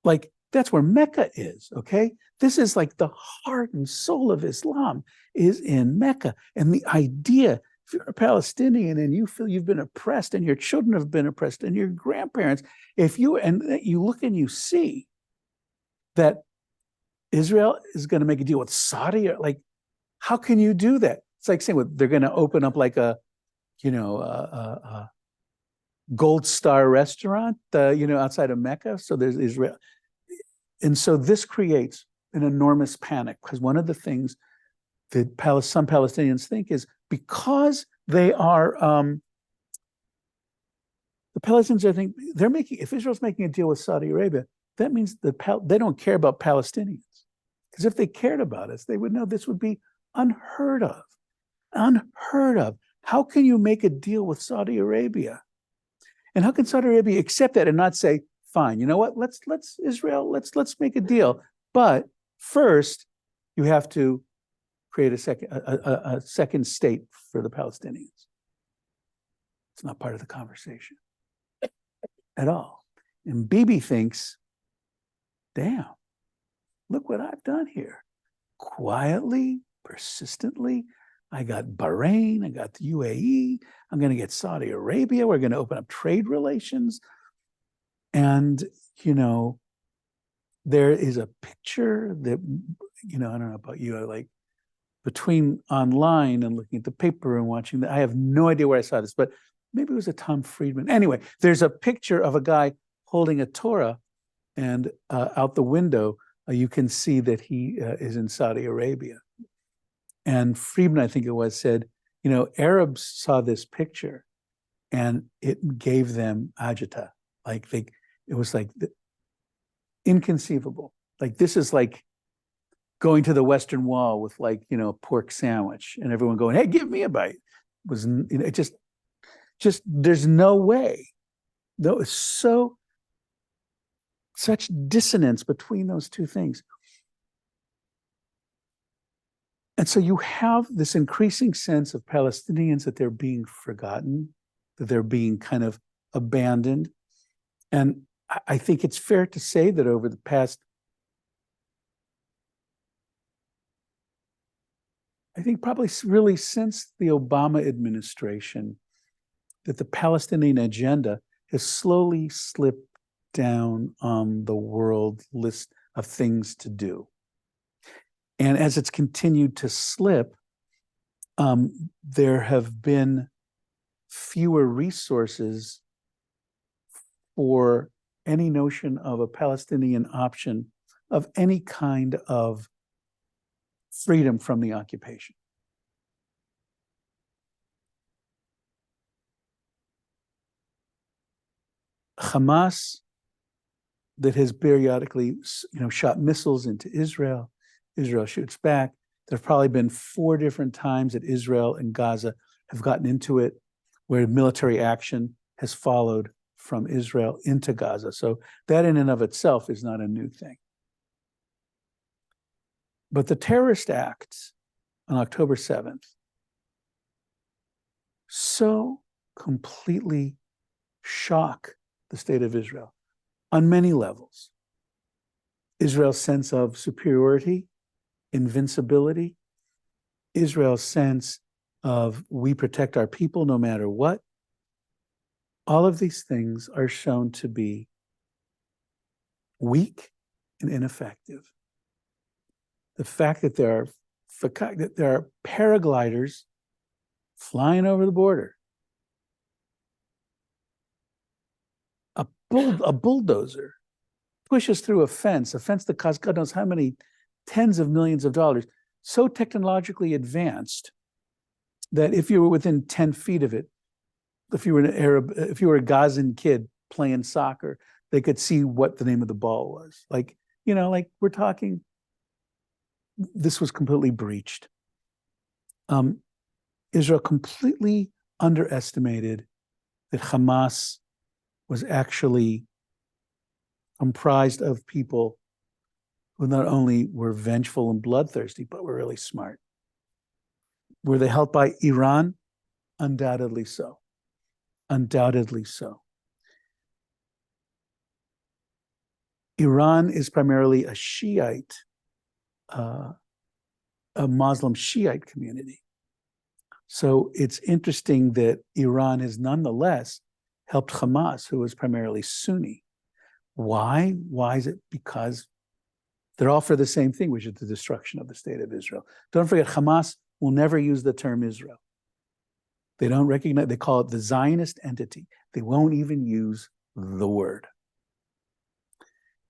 like, that's where Mecca is, okay? This is like the heart and soul of Islam is in Mecca. And the idea, if you're a Palestinian and you feel you've been oppressed and your children have been oppressed and your grandparents, you look and you see that Israel is going to make a deal with Saudi, like, how can you do that? It's like saying they're going to open up like a Gold Star restaurant, outside of Mecca. So there's Israel. And so this creates an enormous panic because one of the things that some Palestinians think is because they are, the Palestinians, I think, if Israel's making a deal with Saudi Arabia, that means they don't care about Palestinians. Because if they cared about us, they would know this would be unheard of. Unheard of. How can you make a deal with Saudi Arabia? And how can Saudi Arabia accept that and not say, fine, you know what, let's Israel, let's make a deal. But first, you have to create a second state for the Palestinians. It's not part of the conversation at all. And Bibi thinks, damn, look what I've done here. Quietly, persistently, I got Bahrain, I got the UAE, I'm going to get Saudi Arabia, we're going to open up trade relations. And, you know, there is a picture that, you know, I don't know about you, I like between online and looking at the paper and watching that, I have no idea where I saw this, but maybe it was a Tom Friedman. Anyway, there's a picture of a guy holding a Torah, and out the window, you can see that he is in Saudi Arabia. And Friedman, I think it was, said, you know, Arabs saw this picture and it gave them agita. Like it was like inconceivable. Like this is like going to the Western Wall with like, you know, a pork sandwich and everyone going, hey, give me a bite. It was, you know, it just there's no way. No, it's such dissonance between those two things. And so you have this increasing sense of Palestinians that they're being forgotten, that they're being kind of abandoned. And I think it's fair to say that over the past, I think probably really since the Obama administration, that the Palestinian agenda has slowly slipped down on the world list of things to do. And as it's continued to slip, there have been fewer resources for any notion of a Palestinian option of any kind of freedom from the occupation. Hamas, that has periodically, you know, shot missiles into Israel. Israel shoots back. There have probably been 4 different times that Israel and Gaza have gotten into it, where military action has followed from Israel into Gaza. So that in and of itself is not a new thing. But the terrorist acts on October 7th so completely shock the state of Israel on many levels. Israel's sense of superiority, invincibility, Israel's sense of we protect our people no matter what. All of these things are shown to be weak and ineffective. The fact that there are paragliders flying over the border, a bulldozer pushes through a fence that costs God knows how many tens of millions of dollars, so technologically advanced that if you were within 10 feet of it, if you were a Gazan kid playing soccer, they could see what the name of the ball was. Like, you know, like we're talking, this was completely breached. Israel completely underestimated that Hamas was actually comprised of people who not only were vengeful and bloodthirsty, but were really smart. Were they helped by Iran? Undoubtedly so. Undoubtedly so. Iran is primarily a Shiite, a Muslim Shiite community. So it's interesting that Iran has nonetheless helped Hamas, who was primarily Sunni. Why? Why is it? Because they're all for the same thing, which is the destruction of the state of Israel. Don't forget, Hamas will never use the term Israel. They don't recognize, they call it the Zionist entity. They won't even use the word.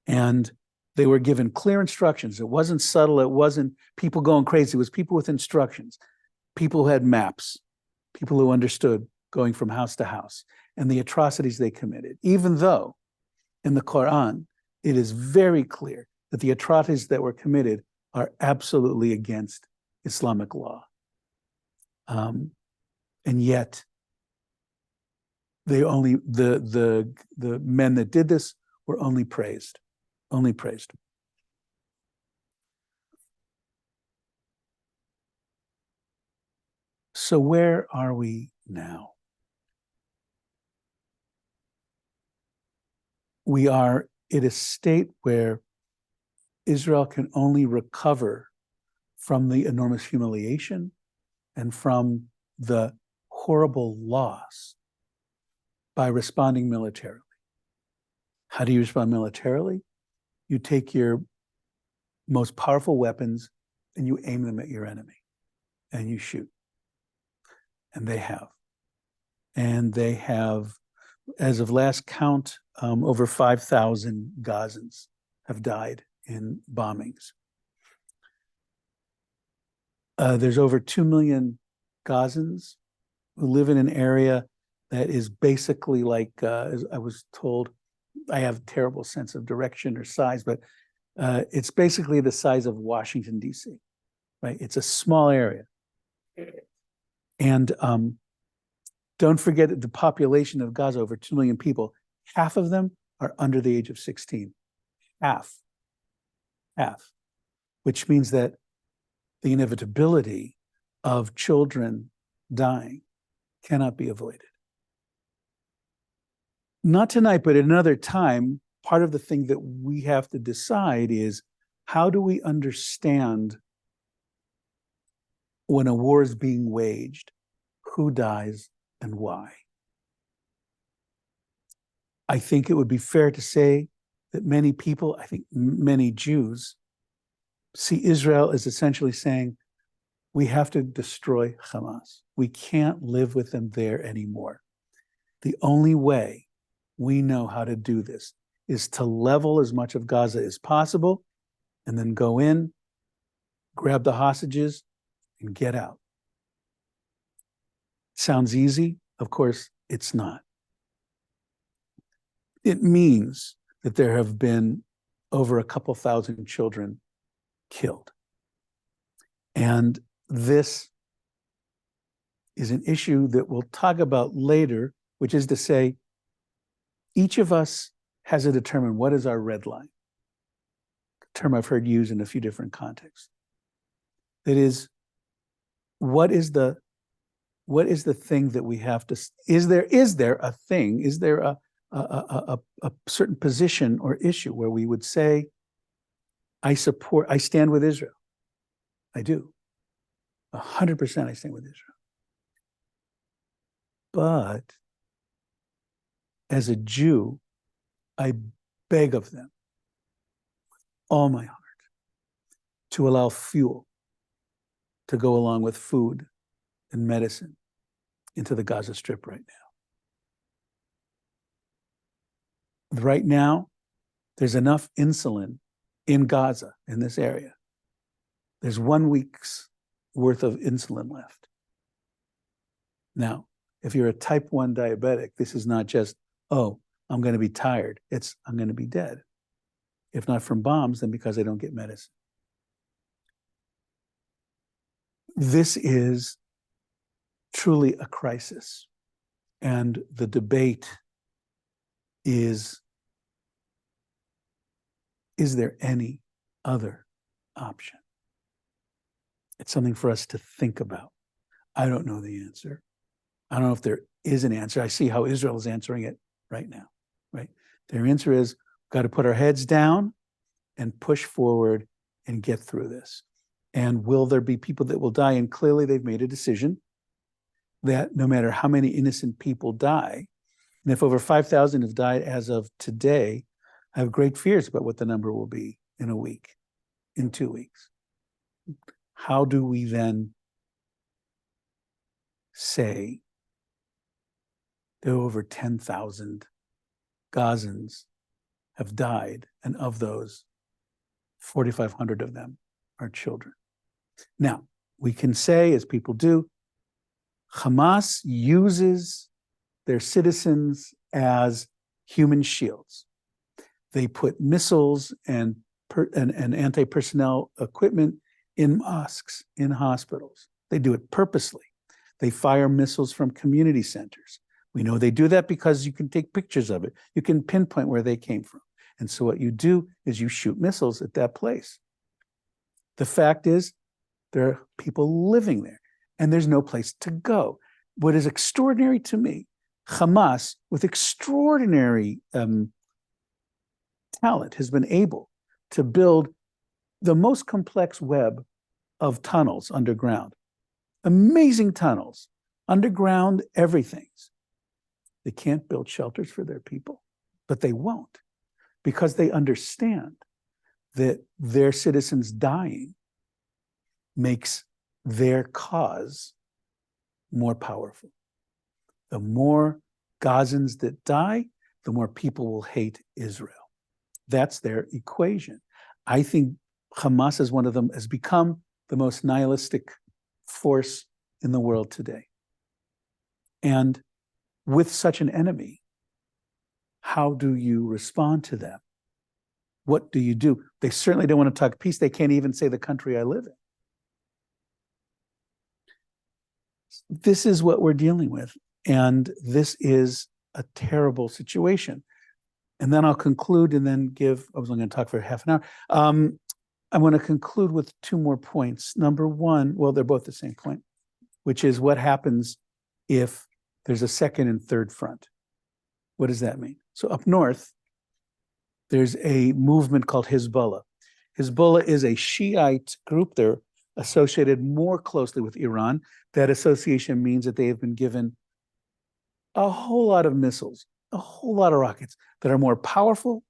And they were given clear instructions. It wasn't subtle. It wasn't people going crazy. It was people with instructions, people who had maps, people who understood going from house to house and the atrocities they committed, even though in the Quran, it is very clear that the atrocities that were committed are absolutely against Islamic law. And yet, they only, the men that did this were only praised. Only praised. So where are we now? We are in a state where Israel can only recover from the enormous humiliation and from the horrible loss by responding militarily. How do you respond militarily? You take your most powerful weapons and you aim them at your enemy and you shoot. And they have. And they have, as of last count, over 5,000 Gazans have died in bombings. There's over 2 million Gazans who live in an area that is basically like, as I was told, I have a terrible sense of direction or size, but it's basically the size of Washington, D.C., right? It's a small area. And don't forget that the population of Gaza, over 2 million people, half of them are under the age of 16. Half, which means that the inevitability of children dying cannot be avoided. Not tonight, but at another time, part of the thing that we have to decide is, how do we understand when a war is being waged, who dies and why? I think it would be fair to say that many people, I think many Jews, see Israel as essentially saying, we have to destroy Hamas. We can't live with them there anymore. The only way we know how to do this is to level as much of Gaza as possible and then go in, grab the hostages, and get out. Sounds easy? Of course, it's not. It means that there have been over a couple thousand children killed. And this is an issue that we'll talk about later, which is to say, each of us has to determine what is our red line. A term I've heard used in a few different contexts. That is, what is the thing that we have to, is there a thing, is there a certain position or issue where we would say, I stand with Israel. I do. 100% I stand with Israel. But as a Jew, I beg of them with all my heart to allow fuel to go along with food and medicine into the Gaza Strip right now. Right now, there's enough insulin in Gaza, in this area. There's 1 week's worth of insulin left. Now, if you're a type 1 diabetic, this is not just, oh, I'm going to be tired. It's, I'm going to be dead. If not from bombs, then because I don't get medicine. This is truly a crisis. And the debate is there any other option? It's something for us to think about. I don't know the answer. I don't know if there is an answer. I see how Israel is answering it right now, right? Their answer is, we've got to put our heads down and push forward and get through this. And will there be people that will die? And clearly they've made a decision that no matter how many innocent people die, and if over 5,000 have died as of today, I have great fears about what the number will be in a week, in 2 weeks. How do we then say there are over 10,000 Gazans have died, and of those, 4,500 of them are children? Now, we can say, as people do, Hamas uses their citizens as human shields. They put missiles and anti-personnel equipment in mosques, in hospitals. They do it purposely. They fire missiles from community centers. We know they do that because you can take pictures of it. You can pinpoint where they came from. And so what you do is you shoot missiles at that place. The fact is, there are people living there, and there's no place to go. What is extraordinary to me, Hamas, with extraordinary talent, has been able to build the most complex web of tunnels underground. Amazing tunnels, underground everything's. They can't build shelters for their people, but they won't, because they understand that their citizens dying makes their cause more powerful. The more Gazans that die, the more people will hate Israel. That's their equation. I think Hamas is one of them, has become the most nihilistic force in the world today. And with such an enemy, how do you respond to them? What do you do? They certainly don't want to talk peace. They can't even say the country I live in. This is what we're dealing with. And this is a terrible situation. And then I'll conclude and then I was only going to talk for half an hour. I want to conclude with two more points. Number one, well, they're both the same point, which is what happens if there's a second and third front. What does that mean? So up north, there's a movement called Hezbollah. Hezbollah is a Shiite group. They're associated more closely with Iran. That association means that they have been given a whole lot of missiles, a whole lot of rockets that are more powerful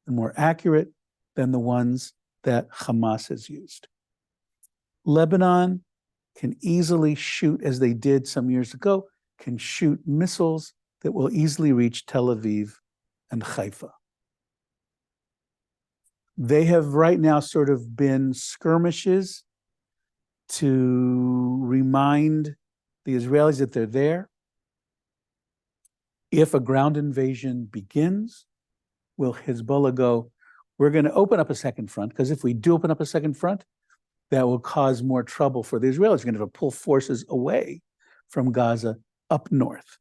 and more accurate than the ones that Hamas has used. Lebanon can easily shoot, as they did some years ago, can shoot missiles that will easily reach Tel Aviv and Haifa. They have right now sort of been skirmishes to remind the Israelis that they're there. If a ground invasion begins, will Hezbollah go, we're going to open up a second front, because if we do open up a second front, that will cause more trouble for the Israelis. We're going to have to pull forces away from Gaza up north.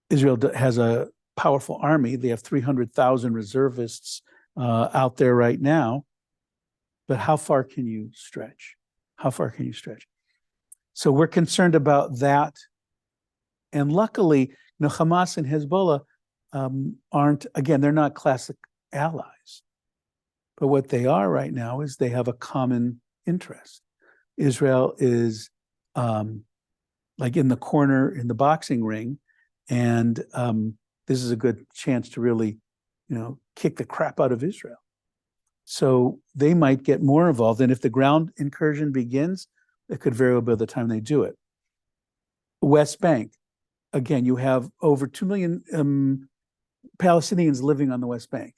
Israel has a powerful army. They have 300,000 reservists out there right now. But how far can you stretch? How far can you stretch? So we're concerned about that. And luckily, Hamas and Hezbollah aren't, again, they're not classic allies. But what they are right now is they have a common interest. Israel is like in the corner in the boxing ring, and this is a good chance to really, kick the crap out of Israel. So they might get more involved. And if the ground incursion begins, it could very well be the time they do it. West Bank, again, you have over 2 million Palestinians living on the West Bank.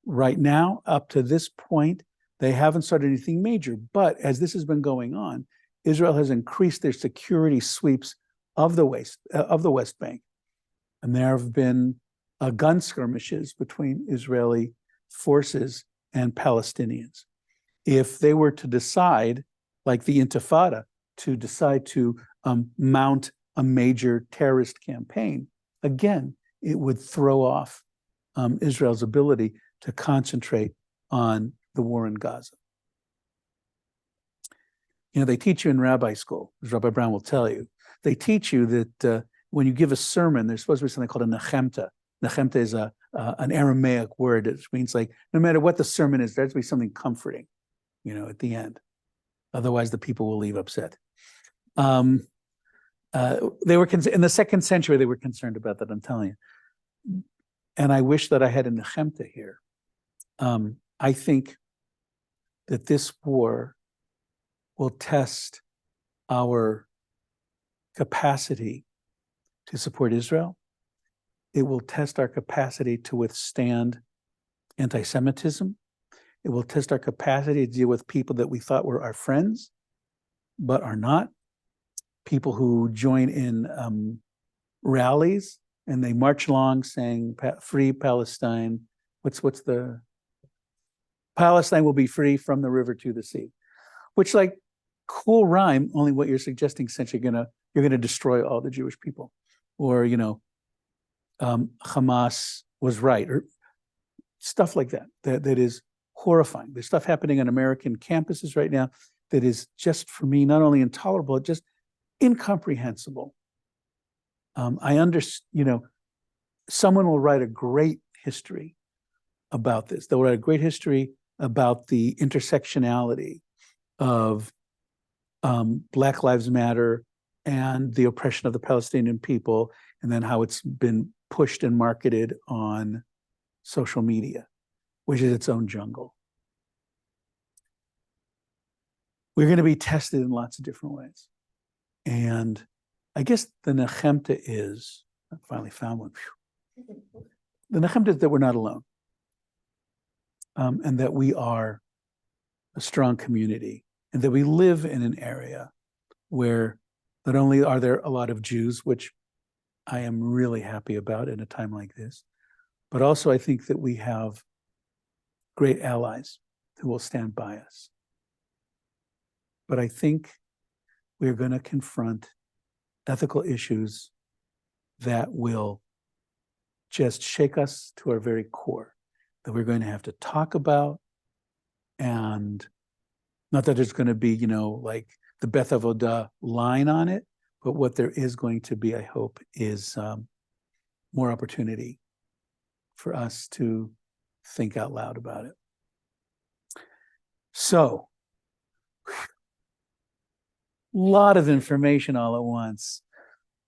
Right now, up to this point, they haven't started anything major. But as this has been going on, Israel has increased their security sweeps of the West Bank. And there have been gun skirmishes between Israeli forces and Palestinians. If they were to decide, like the Intifada, to decide to mount a major terrorist campaign, again, it would throw off Israel's ability to concentrate on the war in Gaza. They teach you in rabbi school, as Rabbi Brown will tell you, they teach you that when you give a sermon, there's supposed to be something called a nechemta. Nechemta is an Aramaic word. It means like, no matter what the sermon is, there has to be something comforting, at the end. Otherwise, the people will leave upset. They were in the 2nd century, they were concerned about that, I'm telling you. And I wish that I had a nechemta here. I think that this war will test our capacity to support Israel. It will test our capacity to withstand anti-Semitism. It will test our capacity to deal with people that we thought were our friends, but are not. People who join in rallies and they march along saying, free Palestine. What's the Palestine will be free from the river to the sea, which, like, cool rhyme, only what you're suggesting, since you're going to you're going to destroy all the Jewish people, or Hamas was right, or stuff like that. That is horrifying. There's stuff happening on American campuses right now that is just, for me, not only intolerable, just incomprehensible. I understand, someone will write a great history about this. They'll write a great history about the intersectionality of Black Lives Matter and the oppression of the Palestinian people, and then how it's been pushed and marketed on social media, which is its own jungle. We're going to be tested in lots of different ways. And I guess the Nechemta is, I finally found one. The Nechemta is that we're not alone. And that we are a strong community, and that we live in an area where not only are there a lot of Jews, which I am really happy about in a time like this, but also I think that we have great allies who will stand by us. But I think we're going to confront ethical issues that will just shake us to our very core, that we're going to have to talk about. And not that there's going to be, like the Beth Avodah line on it, but what there is going to be, I hope, is more opportunity for us to think out loud about it. So, a lot of information all at once.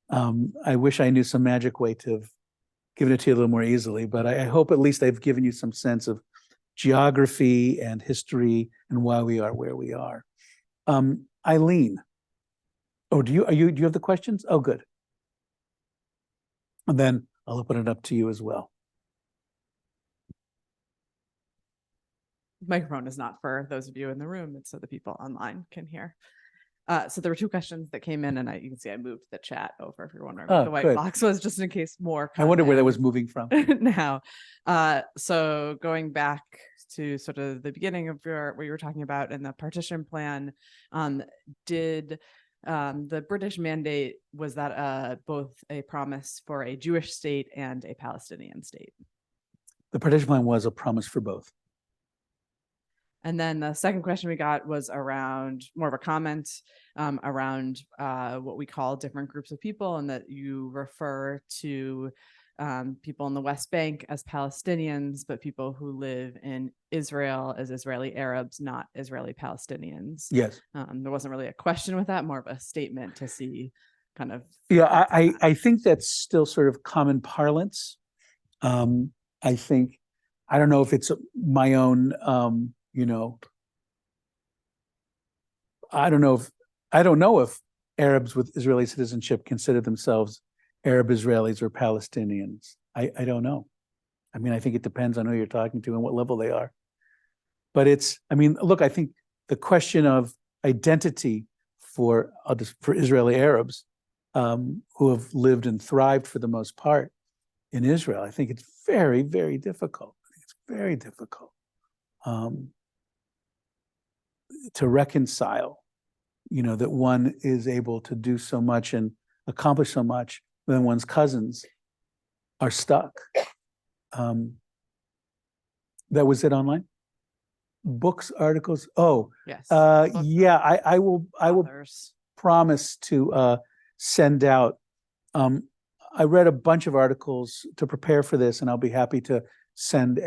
I wish I knew some magic way to have given it to you a little more easily, but I hope at least I've given you some sense of geography and history and why we are where we are. Eileen, do you have the questions? Oh, good. And then I'll open it up to you as well. Microphone is not for those of you in the room, it's so the people online can hear. So there were two questions that came in, and you can see I moved the chat over if you're wondering what the white good. box was, just in case more. I wonder where that was moving from. Now, so going back to sort of the beginning of what you were talking about in the partition plan, did the British mandate, was that both a promise for a Jewish state and a Palestinian state? The partition plan was a promise for both. And then the second question we got was around more of a comment around what we call different groups of people, and that you refer to people in the West Bank as Palestinians, but people who live in Israel as Israeli Arabs, not Israeli Palestinians. Yes. There wasn't really a question with that, more of a statement to see kind of. Yeah, I think that's still sort of common parlance. I think, I don't know if it's my own, I don't know if Arabs with Israeli citizenship consider themselves Arab Israelis or Palestinians. I don't know. I mean, I think it depends on who you're talking to and what level they are. But look, I think the question of identity for Israeli Arabs who have lived and thrived for the most part in Israel, I think it's very, very difficult. I think it's very difficult to reconcile, that one is able to do so much and accomplish so much when one's cousins are stuck. That was it online? Books, articles? Oh, yes. Yeah, I will promise to send out. I read a bunch of articles to prepare for this, and I'll be happy to send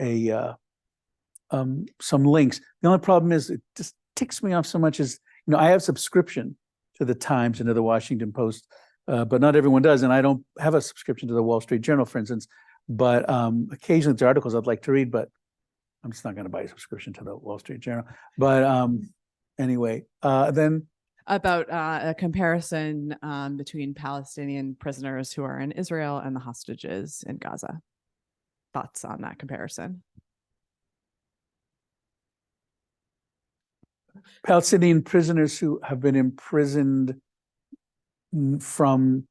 some links. The only problem is it just ticks me off so much is, I have subscription to the Times and to the Washington Post, but not everyone does. And I don't have a subscription to the Wall Street Journal, for instance, but occasionally there's articles I'd like to read, but I'm just not going to buy a subscription to the Wall Street Journal. But anyway, then. About a comparison between Palestinian prisoners who are in Israel and the hostages in Gaza. Thoughts on that comparison? Palestinian prisoners who have been imprisoned from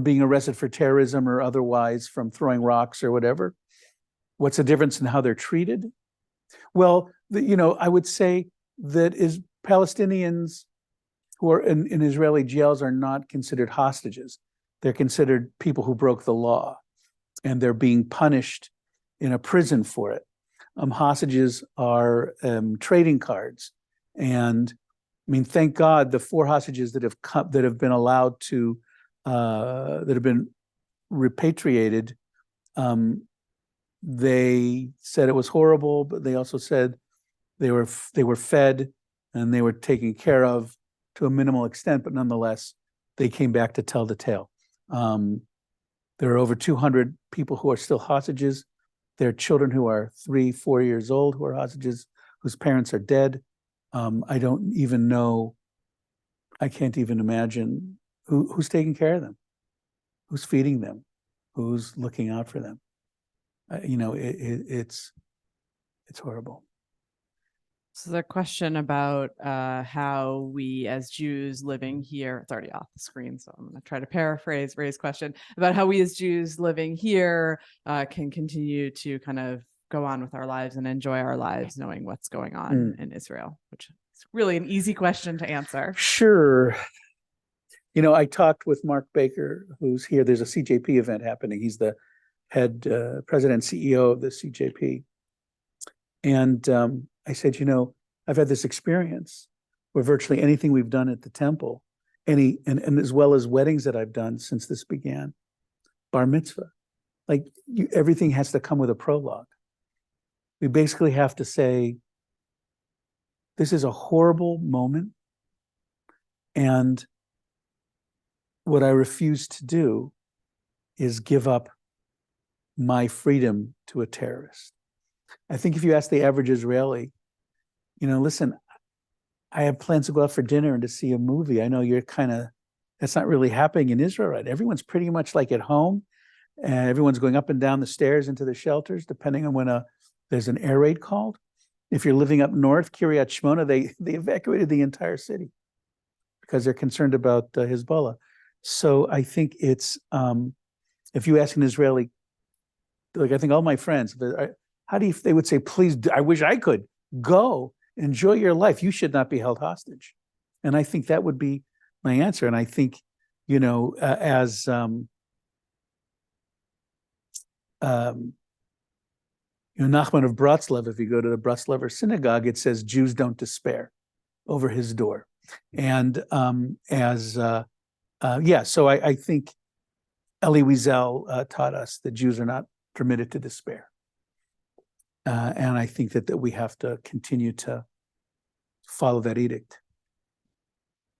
being arrested for terrorism or otherwise, from throwing rocks or whatever. What's the difference in how they're treated? Well, I would say that Palestinians who are in Israeli jails are not considered hostages. They're considered people who broke the law, and they're being punished in a prison for it. Hostages are trading cards, and I mean, thank God the 4 hostages that have been allowed to that have been repatriated. They said it was horrible, but they also said they were fed and they were taken care of to a minimal extent, but nonetheless, they came back to tell the tale. There are over 200 people who are still hostages. There are children who are 3, 4 years old who are hostages, whose parents are dead. I don't even know, I can't even imagine who's taking care of them, who's feeding them, who's looking out for them. It's horrible. So the question about how we as Jews living here, it's already off the screen, so I'm going to try to paraphrase Ray's question about how we as Jews living here can continue to kind of go on with our lives and enjoy our lives knowing what's going on in Israel, which is really an easy question to answer. Sure. I talked with Mark Baker, who's here. There's a CJP event happening. He's the head president, CEO of the CJP. And I said, I've had this experience where virtually anything we've done at the temple, and as well as weddings that I've done since this began, bar mitzvah, everything has to come with a prologue. We basically have to say, this is a horrible moment, and what I refuse to do is give up my freedom to a terrorist. I think if you ask the average Israeli, listen, I have plans to go out for dinner and to see a movie. I know that's not really happening in Israel, right? Everyone's pretty much like at home, and everyone's going up and down the stairs into the shelters, depending on when there's an air raid called. If you're living up north, Kiryat Shmona, they evacuated the entire city because they're concerned about Hezbollah. So I think it's, if you ask an Israeli, I think all my friends, they would say, please, I wish I could go, enjoy your life. You should not be held hostage. And I think that would be my answer. And I think, as Nachman of Bratslav, if you go to the Bratslaver synagogue, it says Jews don't despair over his door. And so I think Elie Wiesel taught us that Jews are not permitted to despair. And I think that we have to continue to follow that edict.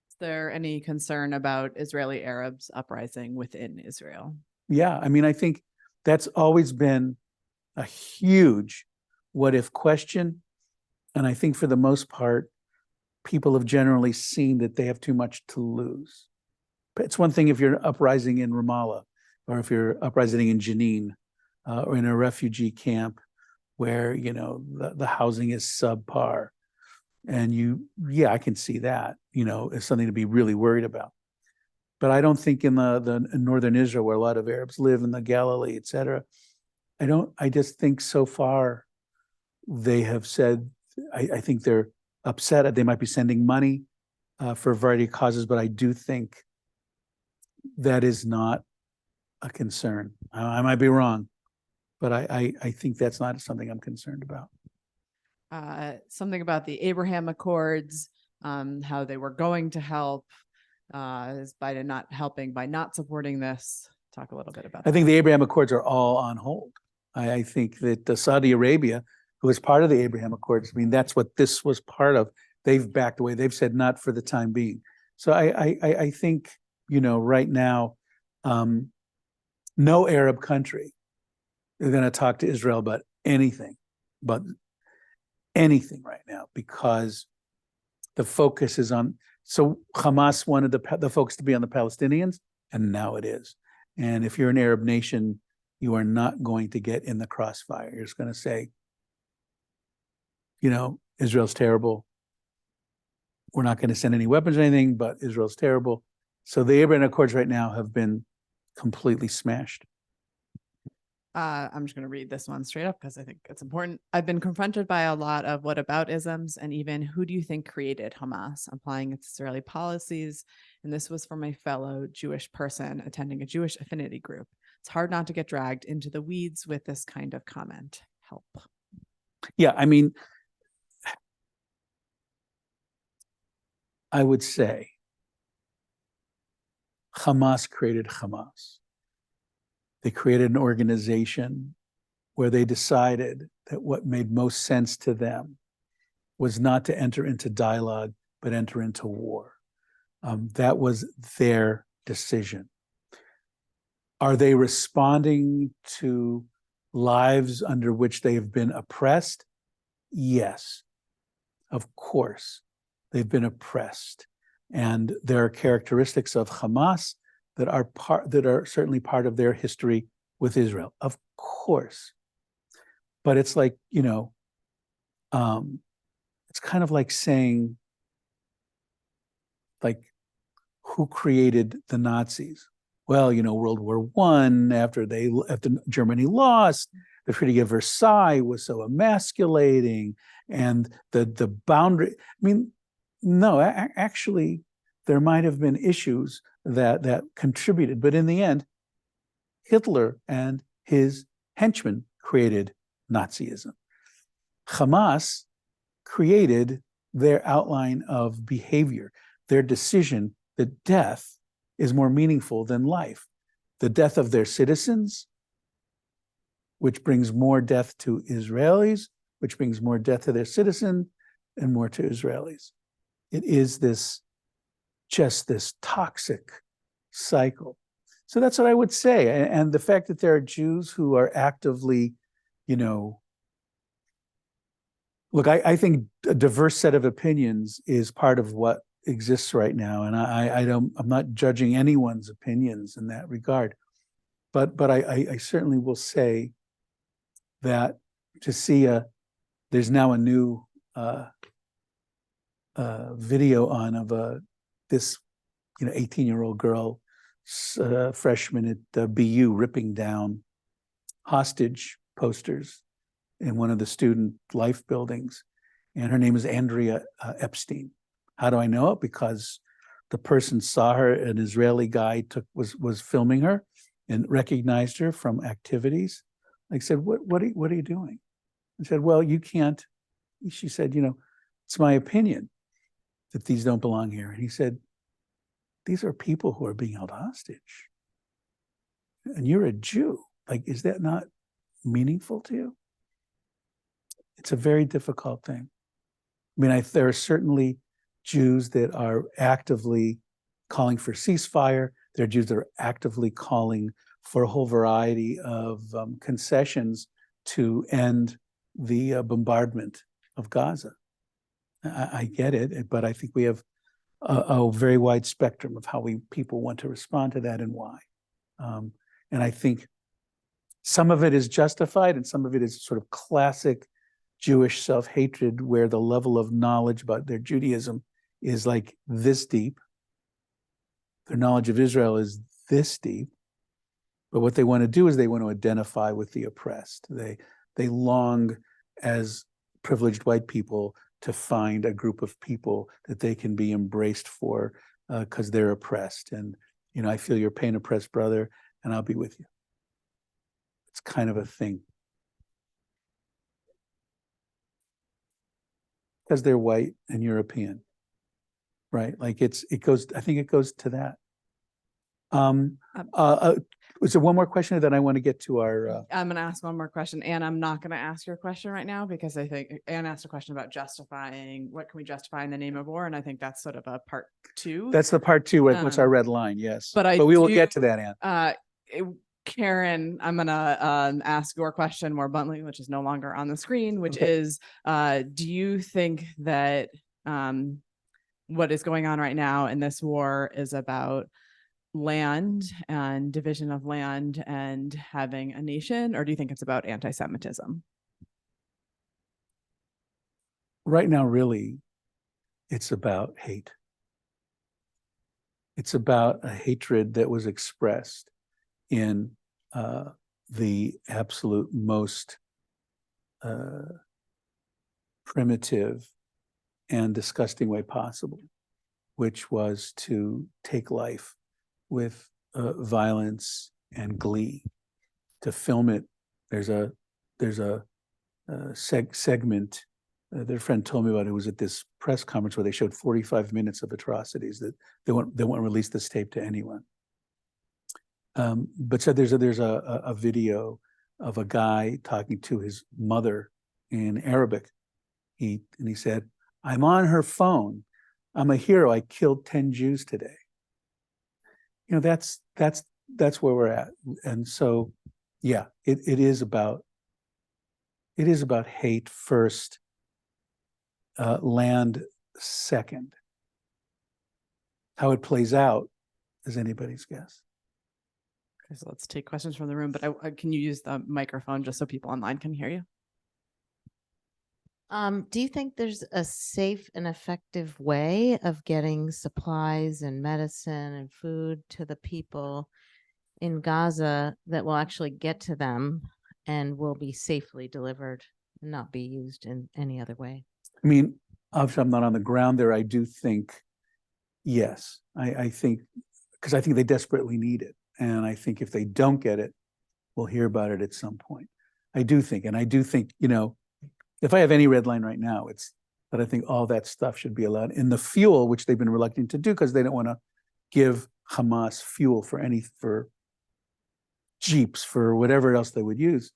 Is there any concern about Israeli Arabs uprising within Israel? Yeah, I mean, I think that's always been a huge what if question. And I think for the most part, people have generally seen that they have too much to lose. But it's one thing if you're uprising in Ramallah, or if you're uprising in Jenin, or in a refugee camp where, the housing is subpar. And I can see that, is something to be really worried about. But I don't think in in northern Israel, where a lot of Arabs live, in the Galilee, et cetera, I just think so far they have said, I think they're upset. They might be sending money for a variety of causes, but I do think that is not a concern. I might be wrong, but I think that's not something I'm concerned about. Something about the Abraham Accords, how they were going to help, is Biden not helping by not supporting this? Talk a little bit about that. I think the Abraham Accords are all on hold. I think that Saudi Arabia, who is part of the Abraham Accords, I mean, that's what this was part of. They've backed away. They've said not for the time being. So I think, right now, no Arab country is going to talk to Israel about anything right now, because the focus is on, so Hamas wanted the focus to be on the Palestinians, and now it is. And if you're an Arab nation, you are not going to get in the crossfire. You're just going to say, Israel's terrible. We're not going to send any weapons or anything, but Israel's terrible. So the Abraham Accords right now have been completely smashed. I'm just going to read this one straight up because I think it's important. I've been confronted by a lot of whataboutisms and even who do you think created Hamas, applying its Israeli policies. And this was from a fellow Jewish person attending a Jewish affinity group. It's hard not to get dragged into the weeds with this kind of comment. Help. Yeah, I mean, I would say Hamas created Hamas. They created an organization where they decided that what made most sense to them was not to enter into dialogue, but enter into war. That was their decision. Are they responding to lives under which they have been oppressed? Yes, of course, they've been oppressed. And there are characteristics of Hamas that are certainly part of their history with Israel, of course. But it's like, it's kind of like saying, like, who created the Nazis? Well, World War I, after Germany lost, the Treaty of Versailles was so emasculating, and the boundary. I mean, no, actually, there might have been issues that contributed, but in the end, Hitler and his henchmen created Nazism. Hamas created their outline of behavior, their decision that death is more meaningful than life. The death of their citizens, which brings more death to Israelis, which brings more death to their citizens and more to Israelis. It is this toxic cycle. So that's what I would say. And the fact that there are Jews who are actively, look, I think a diverse set of opinions is part of what exists right now. And I'm not judging anyone's opinions in that regard. But I certainly will say that to see there's now a new video of this 18-year-old girl, freshman at BU, ripping down hostage posters in one of the student life buildings, and her name is Andrea Epstein. How do I know it? Because the person saw her, an Israeli guy was filming her and recognized her from activities. I said, what are you doing? I said, well, you can't. She said, it's my opinion that these don't belong here. And he said, these are people who are being held hostage. And you're a Jew. Like, is that not meaningful to you? It's a very difficult thing. I mean, there are certainly Jews that are actively calling for ceasefire. There are Jews that are actively calling for a whole variety of concessions to end the bombardment of Gaza. I get it, but I think we have a very wide spectrum of how people want to respond to that and why. And I think some of it is justified and some of it is sort of classic Jewish self-hatred, where the level of knowledge about their Judaism is like this deep. Their knowledge of Israel is this deep. But what they want to do is they want to identify with the oppressed. They long, as privileged white people, to find a group of people that they can be embraced for because they're oppressed. And, I feel your pain, oppressed brother, and I'll be with you. It's kind of a thing. Because they're white and European, right? Like I think it goes to that. Was there one more question that I want to get to our? I'm going to ask one more question, and I'm not going to ask your question right now because I think Anne asked a question about justifying what can we justify in the name of war, and I think that's sort of a part two. That's the part two. What's our red line? Yes, but we will get to that, Anne. Karen, I'm gonna ask your question more bluntly, which is no longer on the screen, which is, do you think that what is going on right now in this war is about land and division of land and having a nation, or do you think it's about anti-Semitism? Right now, really, it's about hate. It's about a hatred that was expressed in the absolute most primitive and disgusting way possible, which was to take life with violence and glee, to film it. There's a segment that a friend told me about. It was at this press conference where they showed 45 minutes of atrocities that they won't release this tape to anyone. But so there's a video of a guy talking to his mother in Arabic. He said, "I'm on her phone. I'm a hero. I killed 10 Jews today." You know, that's where we're at. And so, yeah, it is about hate first, land second. How it plays out is anybody's guess. Okay, so let's take questions from the room, but can you use the microphone just so people online can hear you? Do you think there's a safe and effective way of getting supplies and medicine and food to the people in Gaza that will actually get to them and will be safely delivered and not be used in any other way? I mean, obviously, I'm not on the ground there. I do think, yes, I think, because I think they desperately need it. And I think if they don't get it, we'll hear about it at some point. I do think, you know, if I have any red line right now, it's that I think all that stuff should be allowed in the fuel, which they've been reluctant to do because they don't want to give Hamas fuel for Jeeps, for whatever else they would use.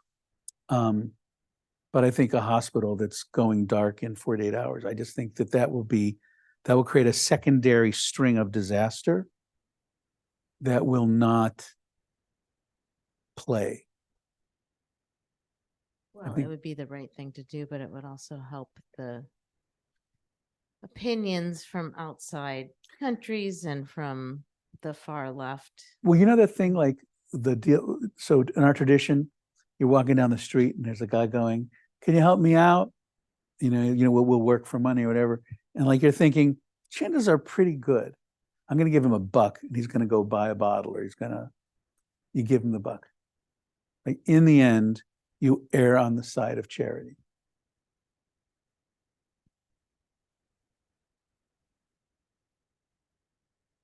But I think a hospital that's going dark in 48 hours, I just think that will create a secondary string of disaster that will not play. Well, think- it would be the right thing to do, but it would also help the opinions from outside countries and from the far left. Well, you know the thing, like the deal. So in our tradition, you're walking down the street and there's a guy going, "Can you help me out? You know, we'll work for money or whatever." And like you're thinking, chances are pretty good. I'm going to give him $1 and he's going to go buy a bottle, or you give him the $1. Like in the end, you err on the side of charity.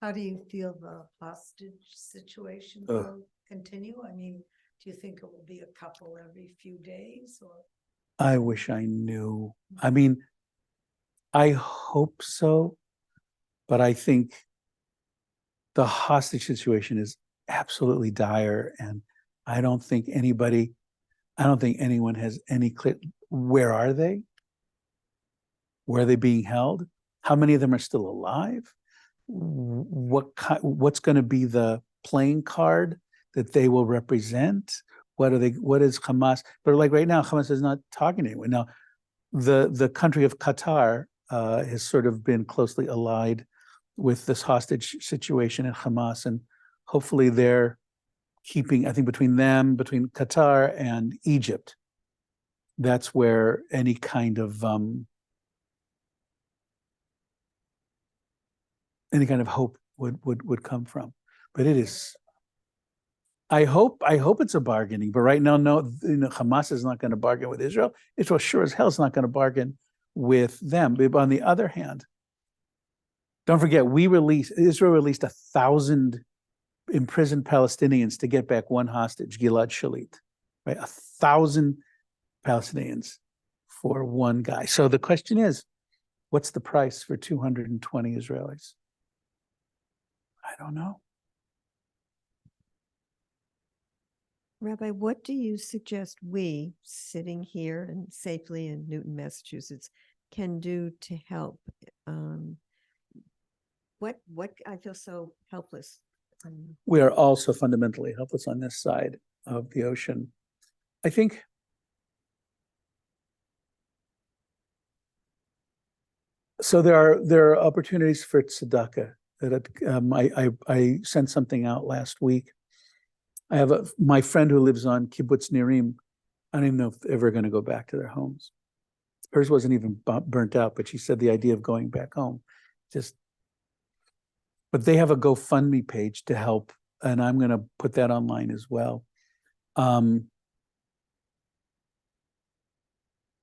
How do you feel the hostage situation Ugh. will continue? I mean, do you think it will be a couple every few days or? I wish I knew. I mean, I hope so, but I think the hostage situation is absolutely dire, and I don't think anyone has any clear. Where are they? Where are they being held? How many of them are still alive? What's going to be the playing card that they will represent? What is Hamas? But like right now, Hamas is not talking to anyone. Now, the country of Qatar has sort of been closely allied with this hostage situation at Hamas, and hopefully they're keeping, I think between Qatar and Egypt, that's where any kind of hope would come from. But it is, I hope it's a bargaining, but right now, no, Hamas is not going to bargain with Israel. Israel sure as hell is not going to bargain with them. But on the other hand, don't forget, Israel released 1,000 imprisoned Palestinians to get back one hostage, Gilad Shalit, right? 1,000 Palestinians for one guy. So the question is, what's the price for 220 Israelis? I don't know. Rabbi, what do you suggest we, sitting here and safely in Newton, Massachusetts, can do to help? What I feel so helpless. We are also fundamentally helpless on this side of the ocean. I think so. There are opportunities for tzedakah. That I sent something out last week. I have my friend who lives on Kibbutz Nirim. I don't even know if they're ever going to go back to their homes. Hers wasn't even burnt out, but she said the idea of going back home but they have a GoFundMe page to help, and I'm going to put that online as well.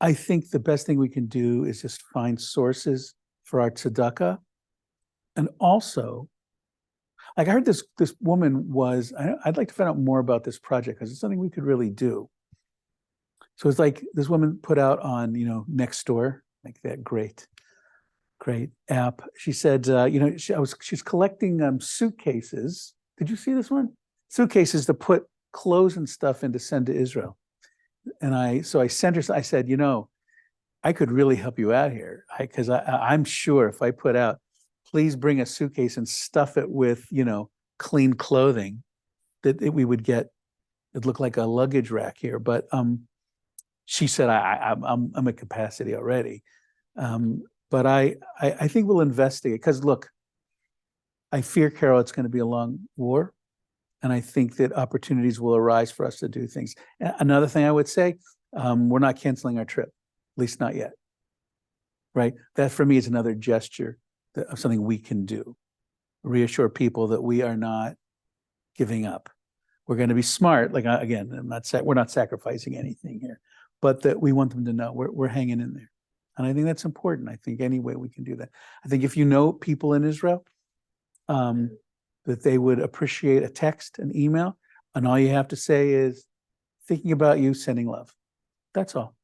I think the best thing we can do is just find sources for our tzedakah. And also, like I heard this woman was, I'd like to find out more about this project because it's something we could really do. So it's like this woman put out on, Nextdoor, like that great app. She said, she's collecting suitcases. Did you see this one? Suitcases to put clothes and stuff in to send to Israel. And I sent her, I said, I could really help you out here because I'm sure if I put out, please bring a suitcase and stuff it with, clean clothing, that we would get, it looked like a luggage rack here. But she said, I'm at capacity already. But I think we'll investigate because look, I fear, Carol, it's going to be a long war. And I think that opportunities will arise for us to do things. Another thing I would say, we're not canceling our trip, at least not yet. Right? That for me is another gesture of something we can do. Reassure people that we are not giving up. We're going to be smart. Like again, we're not sacrificing anything here, but that we want them to know we're hanging in there. And I think that's important. I think any way we can do that. I think if you know people in Israel, that they would appreciate a text, an email, and all you have to say is thinking about you, sending love. That's all.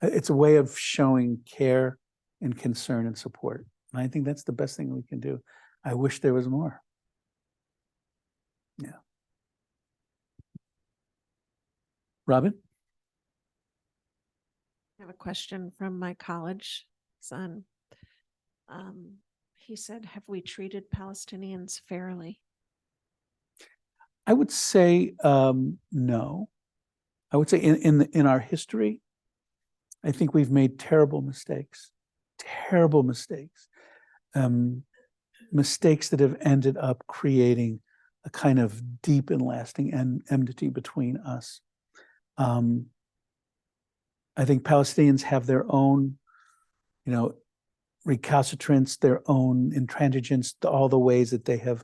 It's a way of showing care and concern and support. And I think that's the best thing we can do. I wish there was more. Yeah. Robin? I have a question from my college son. He said, have we treated Palestinians fairly? I would say no. I would say in our history, I think we've made terrible mistakes, mistakes that have ended up creating a kind of deep and lasting enmity between us. I think Palestinians have their own, recalcitrance, their own intransigence, all the ways that they have,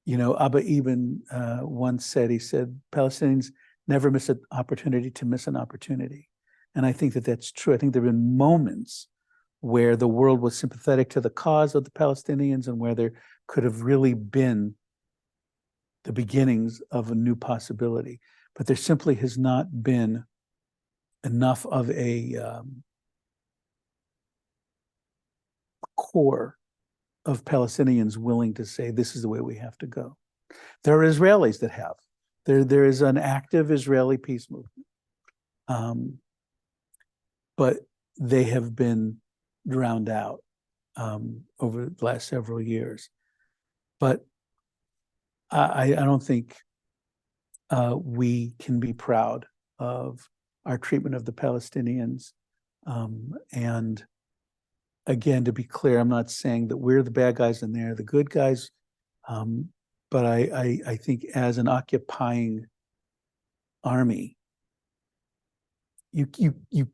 Abba Eban once said, he said, Palestinians never miss an opportunity to miss an opportunity. And I think that that's true. I think there have been moments where the world was sympathetic to the cause of the Palestinians and where there could have really been the beginnings of a new possibility. But there simply has not been enough of a core of Palestinians willing to say, this is the way we have to go. There are Israelis that have. There is an active Israeli peace movement. But they have been drowned out over the last several years. But I don't think we can be proud of our treatment of the Palestinians. And again, to be clear, I'm not saying that we're the bad guys and they're the good guys. But I think as an occupying army, you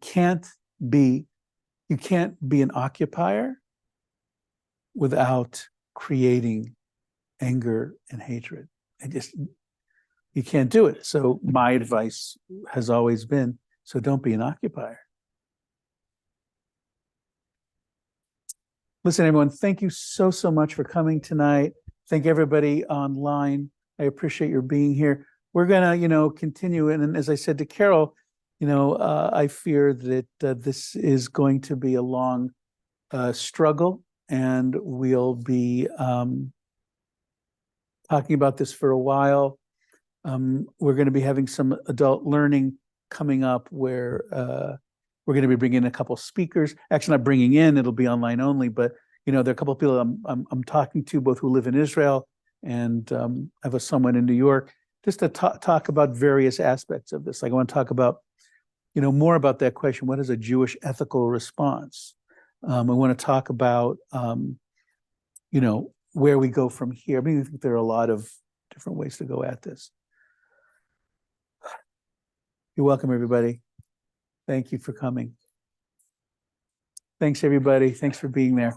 can't be an occupier without creating anger and hatred. You can't do it. So my advice has always been, so don't be an occupier. Listen, everyone, thank you so much for coming tonight. Thank everybody online. I appreciate your being here. We're gonna, continue. And as I said to Carol, I fear that this is going to be a long struggle, and we'll be talking about this for a while. We're going to be having some adult learning coming up where we're going to be bringing in a couple speakers. Actually, not bringing in; it'll be online only. But there are a couple of people I'm talking to, both who live in Israel and I have someone in New York, just to talk about various aspects of this. Like I want to talk about, more about that question: what is a Jewish ethical response? I want to talk about, where we go from here. I think there are a lot of different ways to go at this. You're welcome, everybody. Thank you for coming. Thanks, everybody. Thanks for being there.